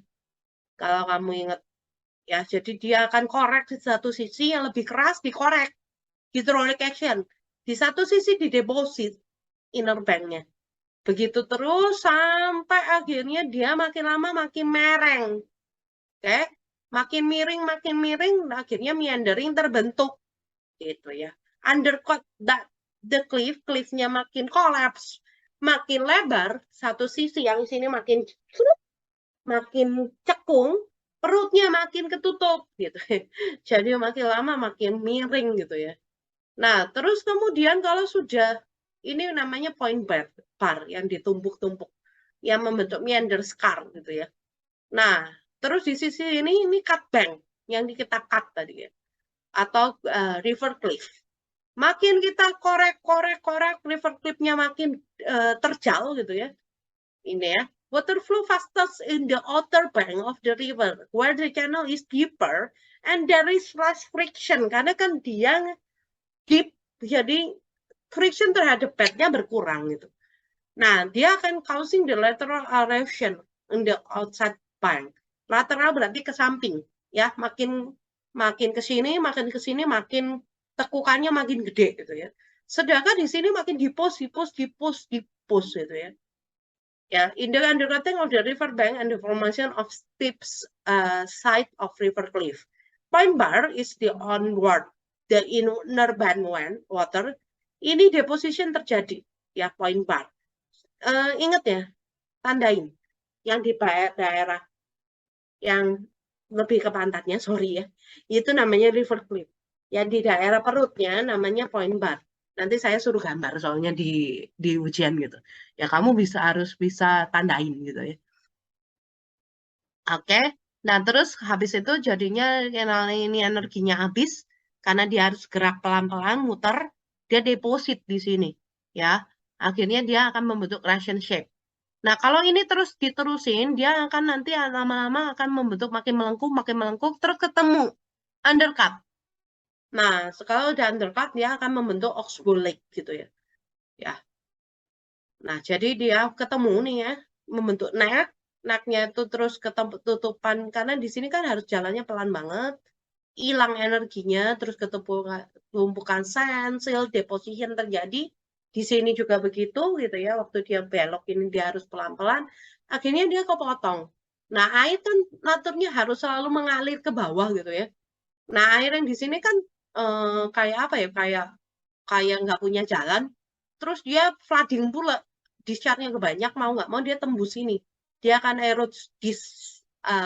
kalau kamu ingat. Ya, jadi dia akan korek di satu sisi yang lebih keras dikorek, hydraulic action. Di satu sisi dideposit inner bank-nya. Begitu terus sampai akhirnya dia makin lama makin mereng. Oke? Makin miring, akhirnya meandering terbentuk. Gitu ya. Undercut the cliff-nya makin collapse, makin lebar, satu sisi yang sini makin cekung, perutnya makin ketutup gitu. Jadi makin lama makin miring gitu ya. Nah, terus kemudian kalau sudah ini namanya point bar yang ditumpuk-tumpuk yang membentuk meander scar gitu ya. Nah, terus di sisi ini cut bank yang kita cut tadi ya. Atau river cliff. Makin kita korek river cliff-nya makin terjal gitu ya. Ini ya. Water flow fastest in the outer bank of the river, where the channel is deeper and there is less friction. Karena kan dia deep, jadi friction terhadap bednya berkurang gitu. Nah, dia akan causing the lateral erosion in the outside bank. Lateral berarti ke samping. ya, makin ke sini, makin tekukannya makin gede gitu ya. Sedangkan di sini makin di-push gitu ya. Ya, in the undercutting of the river bank and the formation of steep side of river cliff. Point bar is the onward, the inner band water. Ini deposition terjadi, ya, point bar. Ingat ya, tandain yang di daerah yang lebih ke pantatnya, sorry ya, itu namanya river cliff. Yang di daerah perutnya namanya point bar. Nanti saya suruh gambar soalnya di ujian gitu. Ya kamu harus bisa tandain gitu ya. Oke. Nah, terus habis itu jadinya ini energinya habis karena dia harus gerak pelan-pelan muter, dia deposit di sini ya. Akhirnya dia akan membentuk crescent shape. Nah, kalau ini terus diterusin, dia akan nanti lama-lama akan membentuk makin melengkung, terus ketemu undercut. Nah, kalau udah undercut, dia akan membentuk oxbow lake gitu ya. Ya. Nah, jadi dia ketemu nih ya, membentuk necknya itu terus ketutupan, karena di sini kan harus jalannya pelan banget, hilang energinya, terus tumpukan sand, silt, deposition terjadi. Di sini juga begitu gitu ya, waktu dia belok ini dia harus pelan-pelan, akhirnya dia kepotong. Nah, air kan naturnya harus selalu mengalir ke bawah gitu ya. Nah, air yang di sini kan kayak apa ya, kayak nggak punya jalan, terus dia flooding pula, discharge-nya banyak, mau nggak mau dia tembus ini. Dia akan erode di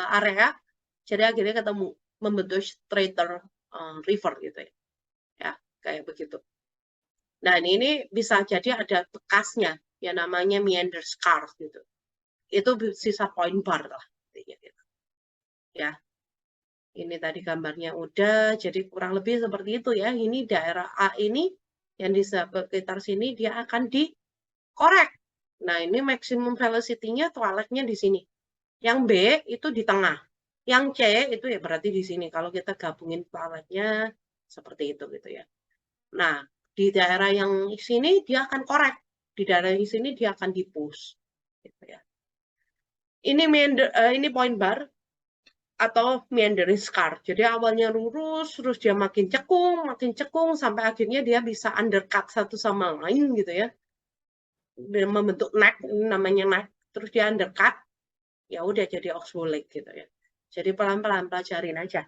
area, jadi akhirnya ketemu, membentuk straighter river gitu ya. Ya, kayak begitu. Nah, ini bisa jadi ada bekasnya, ya namanya meander scars gitu. Itu sisa point bar lah. Gitu. Ya, ini tadi gambarnya udah, jadi kurang lebih seperti itu ya. Ini daerah A ini, yang di sekitar sini, dia akan dikorek. Nah, ini maximum velocity-nya, toiletnya di sini. Yang B itu di tengah. Yang C itu ya berarti di sini. Kalau kita gabungin toiletnya, seperti itu gitu ya. Nah, di daerah yang sini dia akan korek. Di daerah yang sini dia akan di-push. Gitu ya. Ini point bar atau meandering scar. Jadi awalnya lurus, terus dia makin cekung, sampai akhirnya dia bisa undercut satu sama lain gitu ya. Dia membentuk neck, namanya neck, terus dia undercut, ya udah jadi oxbow lake gitu ya. Jadi pelan-pelan pelajarin aja.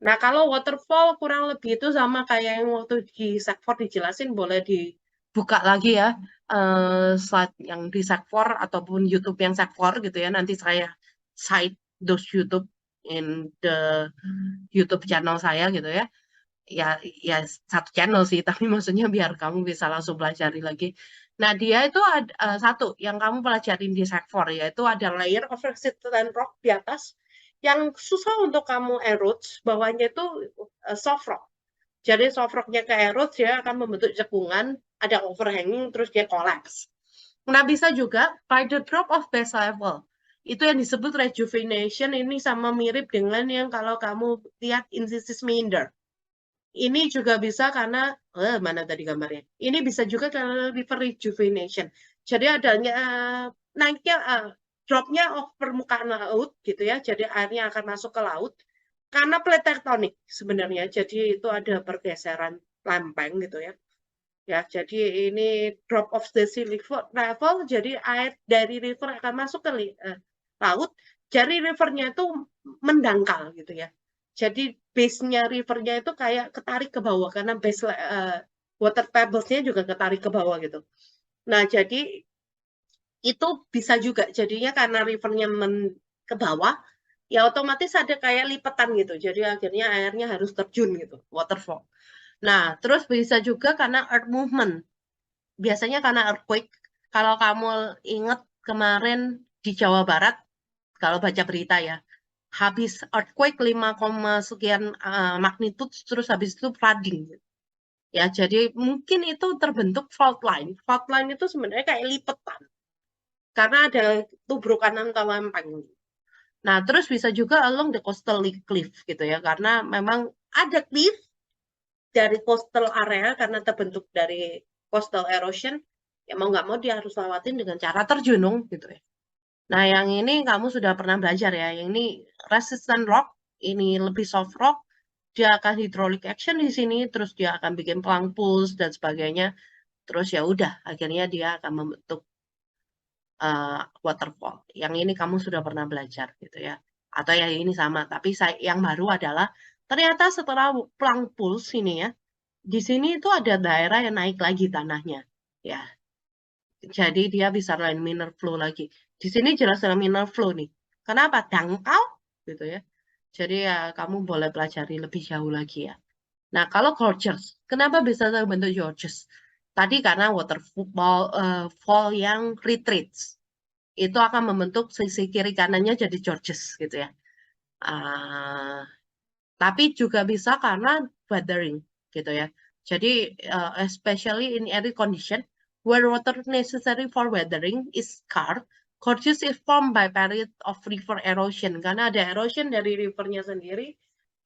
Nah, kalau waterfall kurang lebih itu sama kayak yang waktu di Sekfor dijelasin, boleh dibuka lagi ya slide yang di Sekfor ataupun YouTube yang Sekfor gitu ya. Nanti saya cite those YouTube in the YouTube channel saya gitu ya. Ya satu channel sih, tapi maksudnya biar kamu bisa langsung pelajari lagi. Nah, dia itu ada satu yang kamu pelajarin di Sekfor, yaitu ada layer of resistant rock di atas yang susah untuk kamu erode, bawahnya itu soft rock. Jadi soft rocknya ke erode, dia akan membentuk cekungan, ada overhanging, terus dia collapse. Nah, bisa juga by the drop of base level. Itu yang disebut rejuvenation, ini sama mirip dengan yang kalau kamu lihat incissus meander. Ini juga bisa karena, mana tadi gambarnya? Ini bisa juga karena river rejuvenation. Jadi adanya naiknya, dropnya of permukaan laut gitu ya. Jadi airnya akan masuk ke laut karena plate tektonik sebenarnya. Jadi itu ada pergeseran lempeng gitu ya. Ya, jadi ini drop of the sea level. Jadi air dari river akan masuk ke laut. Jadi rivernya itu mendangkal gitu ya. Jadi base-nya rivernya itu kayak ketarik ke bawah karena base water tables-nya juga ketarik ke bawah gitu. Nah, jadi itu bisa juga jadinya karena rivernya ke bawah, ya otomatis ada kayak lipetan gitu. Jadi akhirnya airnya harus terjun gitu, waterfall. Nah, terus bisa juga karena earth movement. Biasanya karena earthquake. Kalau kamu ingat kemarin di Jawa Barat, kalau baca berita ya, habis earthquake 5, sekian magnitude, terus habis itu flooding. Ya, jadi mungkin itu terbentuk fault line. Fault line itu sebenarnya kayak lipetan. Karena ada tubrukan antar lempeng. Nah, terus bisa juga along the coastal cliff gitu ya. Karena memang ada cliff dari coastal area karena terbentuk dari coastal erosion. Ya mau nggak mau dia harus lewatin dengan cara terjunung gitu ya. Nah, yang ini kamu sudah pernah belajar ya. Yang ini resistant rock, ini lebih soft rock, dia akan hydraulic action di sini, terus dia akan bikin plunk pulse dan sebagainya. Terus ya udah, akhirnya dia akan membentuk waterfall. Yang ini kamu sudah pernah belajar gitu ya. Atau yang ini sama, tapi yang baru adalah ternyata setelah plunk pulse ini ya, di sini itu ada daerah yang naik lagi tanahnya. Ya, jadi dia bisa laminar flow lagi. Di sini jelas laminar flow nih. Kenapa? Dangkal gitu ya. Jadi ya kamu boleh pelajari lebih jauh lagi ya. Nah, kalau gorges, kenapa bisa terbentuk gorges? Tadi karena waterfall fall yang retreats. Itu akan membentuk sisi kiri kanannya jadi gorges gitu ya. Tapi juga bisa karena weathering gitu ya. Jadi especially in every condition where water necessary for weathering is scarce, gorges is formed by period of river erosion. Karena ada erosion dari rivernya sendiri,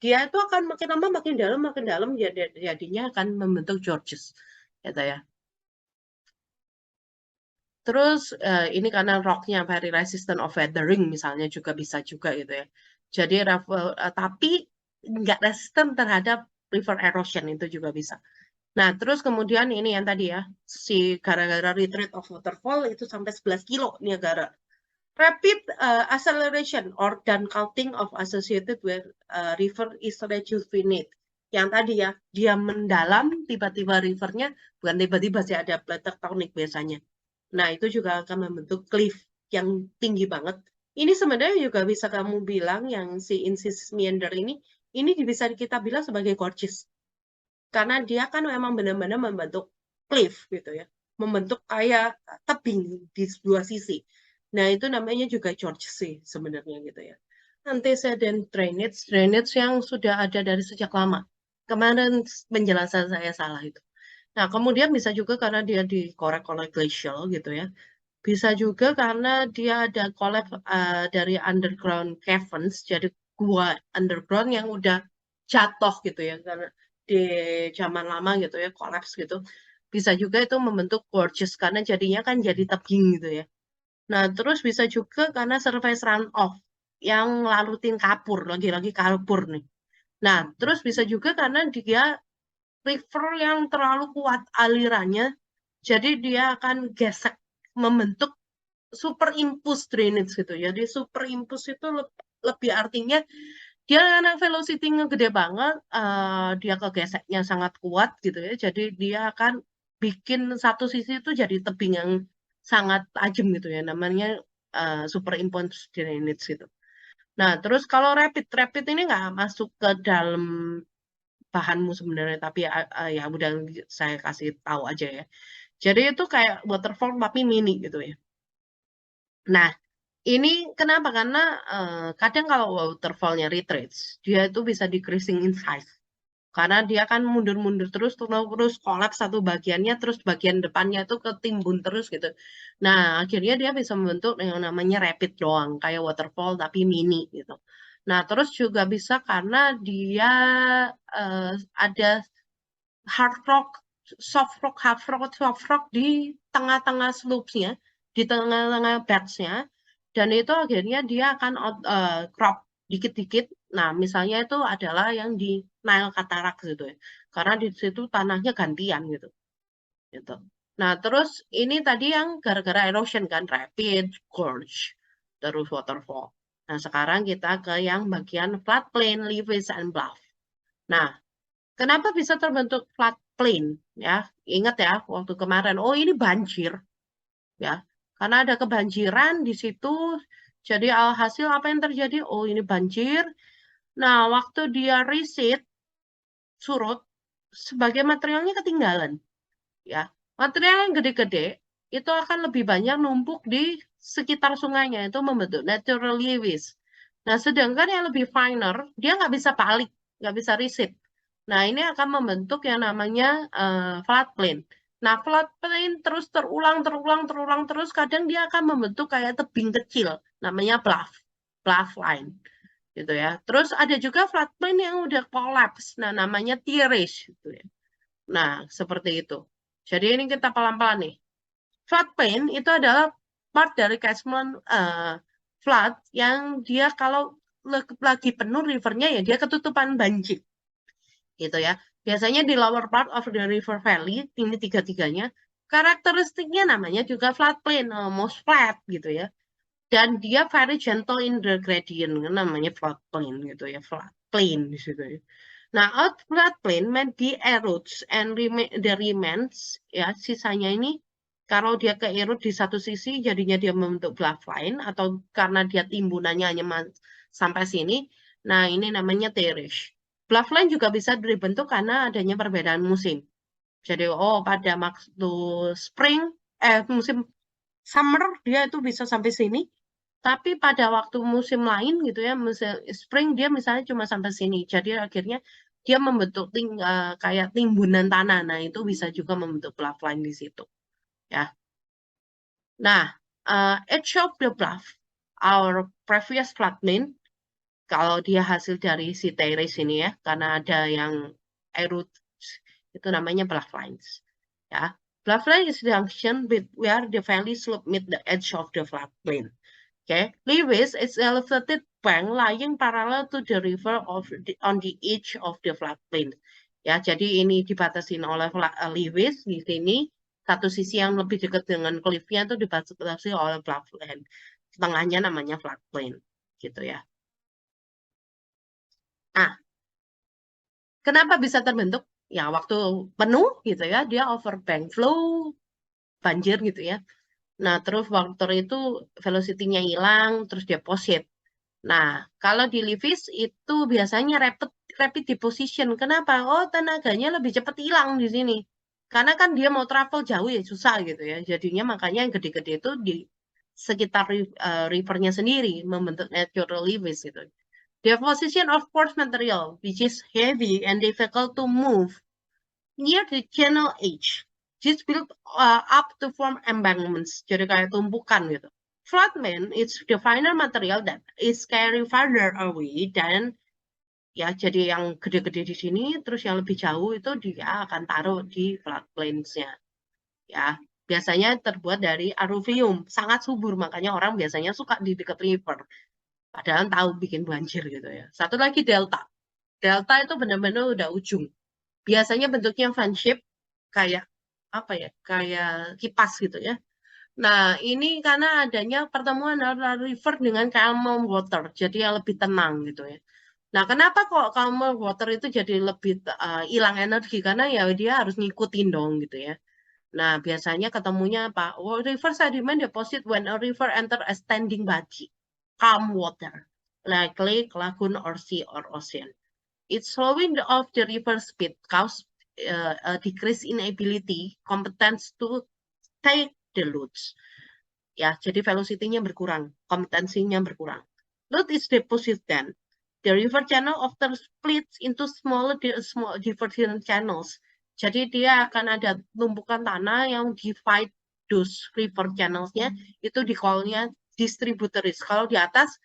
dia itu akan makin lama makin dalam jadinya akan membentuk gorges gitu ya. Terus ini karena rocknya very resistant of weathering misalnya juga bisa juga gitu ya. Jadi tapi nggak resistant terhadap river erosion itu juga bisa. Nah, terus kemudian ini yang tadi ya, si gara-gara retreat of waterfall itu sampai 11 kilo Niagara. Rapid acceleration or down counting of associated with river is rejuvenate. Yang tadi ya, dia mendalam, tiba-tiba rivernya, bukan tiba-tiba sih ada plate tectonic biasanya. Nah, itu juga akan membentuk cliff yang tinggi banget. Ini sebenarnya juga bisa kamu bilang yang si incis meander ini bisa kita bilang sebagai gorges. Karena dia kan memang benar-benar membentuk cliff gitu ya. Membentuk kayak tebing di dua sisi. Nah, itu namanya juga gorges sih sebenarnya gitu ya. Antecedent drainage yang sudah ada dari sejak lama. Kemarin penjelasan saya salah itu. Nah, kemudian bisa juga karena dia dikorek oleh glacial gitu ya. Bisa juga karena dia ada collapse dari underground caverns, jadi gua underground yang udah jatuh gitu ya, karena di zaman lama gitu ya, collapse gitu. Bisa juga itu membentuk gorges karena jadinya kan jadi tebing gitu ya. Nah, terus bisa juga karena surface runoff yang larutin kapur, lagi-lagi kapur nih. Nah, terus bisa juga karena dia river yang terlalu kuat alirannya, jadi dia akan gesek membentuk superimpus drainage gitu. Jadi superimpus itu lebih artinya dia karena velocity-nya gede banget, dia kegeseknya sangat kuat gitu ya. Jadi dia akan bikin satu sisi itu jadi tebing yang sangat tajam gitu ya. Namanya superimpus drainage gitu. Nah, terus kalau rapid ini nggak masuk ke dalam bahanmu sebenarnya, tapi ya udah saya kasih tahu aja ya. Jadi itu kayak waterfall tapi mini gitu ya. Nah, ini kenapa? Karena kadang kalau waterfallnya retreats, dia itu bisa decreasing in size. Karena dia kan mundur-mundur terus kolaps satu bagiannya, terus bagian depannya itu ketimbun terus gitu. Nah, akhirnya dia bisa membentuk yang namanya rapid doang, kayak waterfall tapi mini gitu. Nah, terus juga bisa karena dia ada hard rock, soft rock, soft rock di tengah-tengah slopes-nya, di tengah-tengah beds-nya, dan itu akhirnya dia akan crop dikit-dikit. Nah, misalnya itu adalah yang di Nile Cataract gitu ya, karena di situ tanahnya gantian gitu. Gitu. Nah, terus ini tadi yang gara-gara erosion kan, rapid, gorge, terus waterfall. Nah, sekarang kita ke yang bagian floodplain, levees, and bluff. Nah, kenapa bisa terbentuk floodplain? Ya, ingat ya waktu kemarin. Oh, ini banjir, ya. Karena ada kebanjiran di situ. Jadi alhasil apa yang terjadi? Oh, ini banjir. Nah, waktu dia resit surut, sebagai materialnya ketinggalan, ya. Material yang gede-gede itu akan lebih banyak numpuk di sekitar sungainya, itu membentuk natural levees. Nah, sedangkan yang lebih finer, dia nggak bisa balik, nggak bisa resit. Nah, ini akan membentuk yang namanya floodplain. Nah, floodplain terus terulang terus, kadang dia akan membentuk kayak tebing kecil, namanya bluff line, gitu ya. Terus ada juga floodplain yang udah collapse, nah namanya terrace, gitu ya. Nah, seperti itu. Jadi ini kita pelan-pelan nih. Floodplain itu adalah part dari catchment flood yang dia kalau lagi penuh rivernya ya dia ketutupan banjir gitu ya. Biasanya di lower part of the river valley ini tiga-tiganya karakteristiknya namanya juga floodplain, almost flat gitu ya. Dan dia very gentle in the gradient, namanya floodplain gitu ya, floodplain di situ ya. Nah, out floodplain may be erodes and the remains ya, sisanya ini kalau dia ke erode di satu sisi jadinya dia membentuk bluff line atau karena dia timbunannya hanya sampai sini. Nah, ini namanya terrace. Bluff line juga bisa dibentuk karena adanya perbedaan musim. Jadi, pada waktu spring, musim summer dia itu bisa sampai sini. Tapi pada waktu musim lain gitu ya, musim spring dia misalnya cuma sampai sini. Jadi akhirnya dia membentuk kayak timbunan tanah. Nah, itu bisa juga membentuk bluff line di situ. Ya. Nah, edge of the bluff, our previous floodplain, kalau dia hasil dari si terrace ini ya, karena ada yang erode, itu namanya bluff lines. Ya. Bluff line is the junction where the valley slope meet the edge of the floodplain. Okay, Lewis is elevated bank lying parallel to the river on the edge of the floodplain. Ya, jadi ini dibatasin oleh Lewis di sini. Satu sisi yang lebih dekat dengan cliff-nya itu dibatasi oleh floodplain. Tengahnya namanya floodplain, gitu ya. Nah, kenapa bisa terbentuk? Ya, waktu penuh gitu ya, dia overbank flow, banjir gitu ya. Nah, terus waktu itu velocity-nya hilang, terus deposit. Nah, kalau di Lewis itu biasanya rapid deposition. Kenapa? Oh, tenaganya lebih cepat hilang di sini. Karena kan dia mau travel jauh ya susah gitu ya. Jadinya makanya yang gede-gede itu di sekitar rivernya sendiri membentuk natural Lewis gitu. Deposition of coarse material which is heavy and difficult to move near the channel edge. Just built up to form embankments. Jadi kayak tumpukan gitu. Floodplain is the finer material that is carried farther away dan ya jadi yang gede-gede di sini terus yang lebih jauh itu dia akan taruh di floodplains-nya. Ya, biasanya terbuat dari alluvium, sangat subur makanya orang biasanya suka di dekat river. Padahal tahu bikin banjir gitu ya. Satu lagi delta. Delta itu benar-benar udah ujung. Biasanya bentuknya fan shape kayak apa ya? Kayak kipas gitu ya. Nah, ini karena adanya pertemuan antara river dengan calm water, jadi yang lebih tenang gitu ya. Nah, kenapa kok calm water itu jadi lebih hilang energi? Karena ya dia harus ngikutin dong gitu ya. Nah, biasanya ketemunya apa? Oh, river sediment deposit when a river enter a standing body, calm water, like lake, lagoon, or sea or ocean. It's slowing of the river speed cause a decrease in ability, competence to take the loads. Ya, jadi velocity-nya berkurang, kompetensinya berkurang. Load is deposit then. The river channel often splits into small divergent channels. Jadi dia akan ada tumpukan tanah yang divide those river channels-nya, itu di call-nya distributaries. Kalau di atas,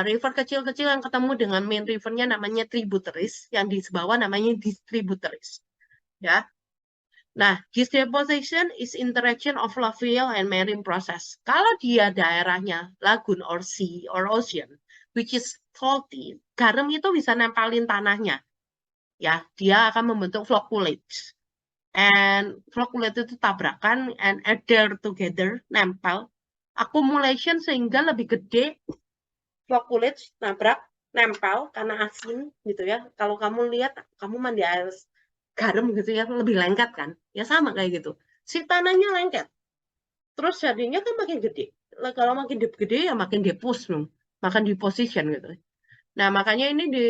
river kecil-kecil yang ketemu dengan main river-nya namanya tributaries, yang di bawah namanya distributaries. Ya, nah, this deposition is interaction of fluvial and marine process. Kalau dia daerahnya lagoon or sea or ocean, which is salty, garam itu bisa nempelin tanahnya. Ya, dia akan membentuk flocculates. And flocculate itu tabrakan and adhere together, nempel. Accumulation sehingga lebih gede, flocculates nabrak, nempel karena asin gitu ya. Kalau kamu lihat, kamu mandi air garam gitu ya, lebih lengket kan? Ya sama kayak gitu. Si tanahnya lengket. Terus jadinya kan makin gede. Kalau makin gede ya makin depus, makin deposition gitu. Nah, makanya ini di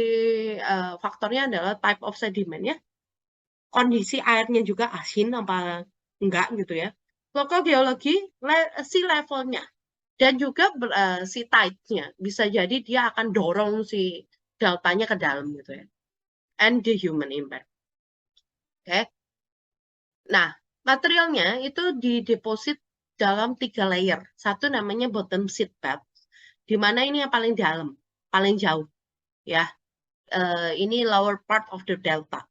faktornya adalah type of sediment ya. Kondisi airnya juga asin apa enggak gitu ya. Local geologi, sea levelnya. Dan juga si tide-nya. Bisa jadi dia akan dorong si deltanya ke dalam gitu ya. And the human impact. Oke. Nah, materialnya itu dideposit dalam 3 layer. Satu namanya bottom seat bed, di mana ini yang paling dalam, paling jauh. Ya, ini lower part of the delta.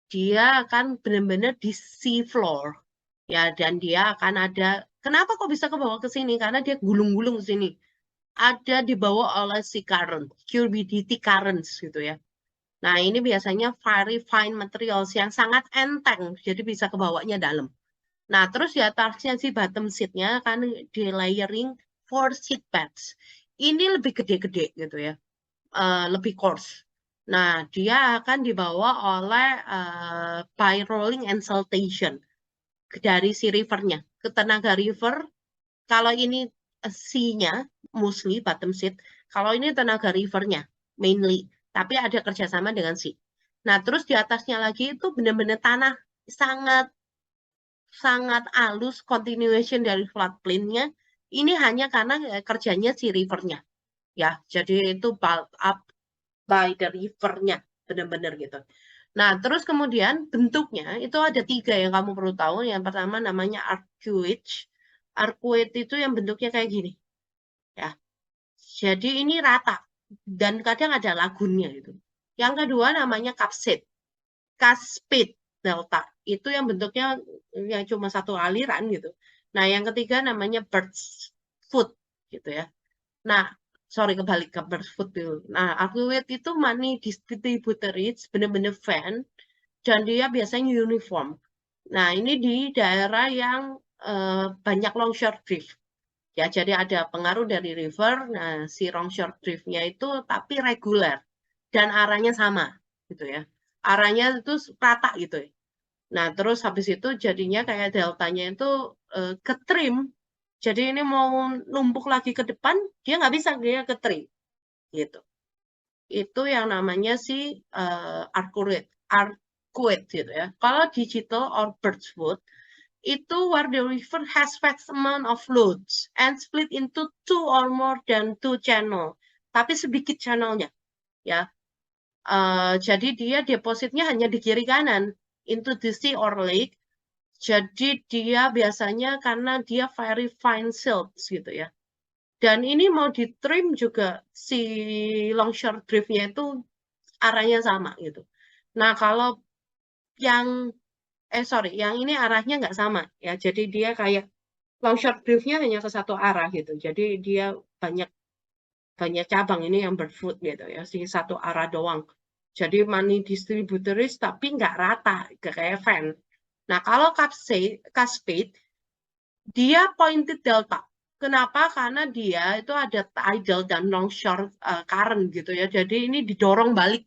Dia akan benar-benar di sea floor. Ya, dan dia akan ada, kenapa kok bisa ke bawah ke sini? Karena dia gulung-gulung ke sini. ada dibawa oleh si current, turbidity currents gitu ya. Nah, ini biasanya very fine materials yang sangat enteng, jadi bisa kebawanya dalam. Nah, terus di atasnya si bottom sheet-nya kan di layering 4 sheet pads. Ini lebih gede-gede gitu ya, lebih coarse. Nah, dia akan dibawa oleh by rolling and siltation dari si rivernya. Ke tenaga river, kalau ini C-nya, mostly bottom sheet, kalau ini tenaga rivernya, mainly. Tapi ada kerjasama dengan C. Nah, terus di atasnya lagi itu benar-benar tanah sangat sangat halus continuation dari floodplain-nya. Ini hanya karena kerjanya si rivernya. Ya, jadi itu bulk up by the river-nya. Benar-benar gitu. Nah, terus kemudian bentuknya itu ada 3 yang kamu perlu tahu. Yang pertama namanya arcuate. Arcuate itu yang bentuknya kayak gini. Ya, jadi ini rata. Dan kadang ada lagunnya itu. Yang kedua namanya capsate. Caspid delta. Itu yang bentuknya yang cuma satu aliran gitu. Nah, yang ketiga namanya bird's foot gitu ya. Nah, sorry kebalik ke bird's foot dulu. Nah, arcuate itu money distributors, benar-benar fan, dan dia biasanya uniform. Nah, ini di daerah yang banyak longshore drift. Ya, jadi ada pengaruh dari river. Nah, si longshore drift-nya itu tapi reguler dan arahnya sama gitu ya. Arahnya itu rata gitu ya. Nah, terus habis itu jadinya kayak deltanya itu ke trim. Jadi ini mau numpuk lagi ke depan, dia nggak bisa, dia ke trim gitu. Itu yang namanya si arcuate gitu ya. Kalau digital or birchwood, itu where the river has vast amount of loads and split into 2 or more than 2 channel. Tapi sedikit channelnya ya. Jadi dia depositnya hanya di kiri kanan into the sea or lake. Jadi dia biasanya karena dia very fine silts gitu ya. Dan ini mau di trim juga si longshore drift-nya itu arahnya sama gitu. Nah, kalau yang sorry, yang ini arahnya nggak sama ya. Jadi dia kayak longshore drift-nya hanya ke satu arah gitu. Jadi dia banyak banyak cabang, ini yang berfoot gitu ya, si satu arah doang. Jadi money distributoris tapi nggak rata, kayak fan. Nah, kalau Cascade, dia pointed delta. Kenapa? Karena dia itu ada tidal dan longshore current gitu ya. Jadi ini didorong balik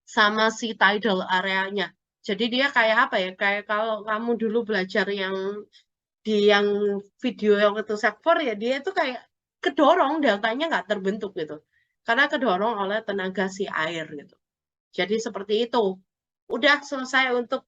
sama si tidal areanya. Jadi dia kayak apa ya? Kayak kalau kamu dulu belajar yang video yang itu sektor ya, dia itu kayak kedorong, deltanya nggak terbentuk gitu. Karena kedorong oleh tenaga si air gitu. Jadi seperti itu. Udah selesai untuk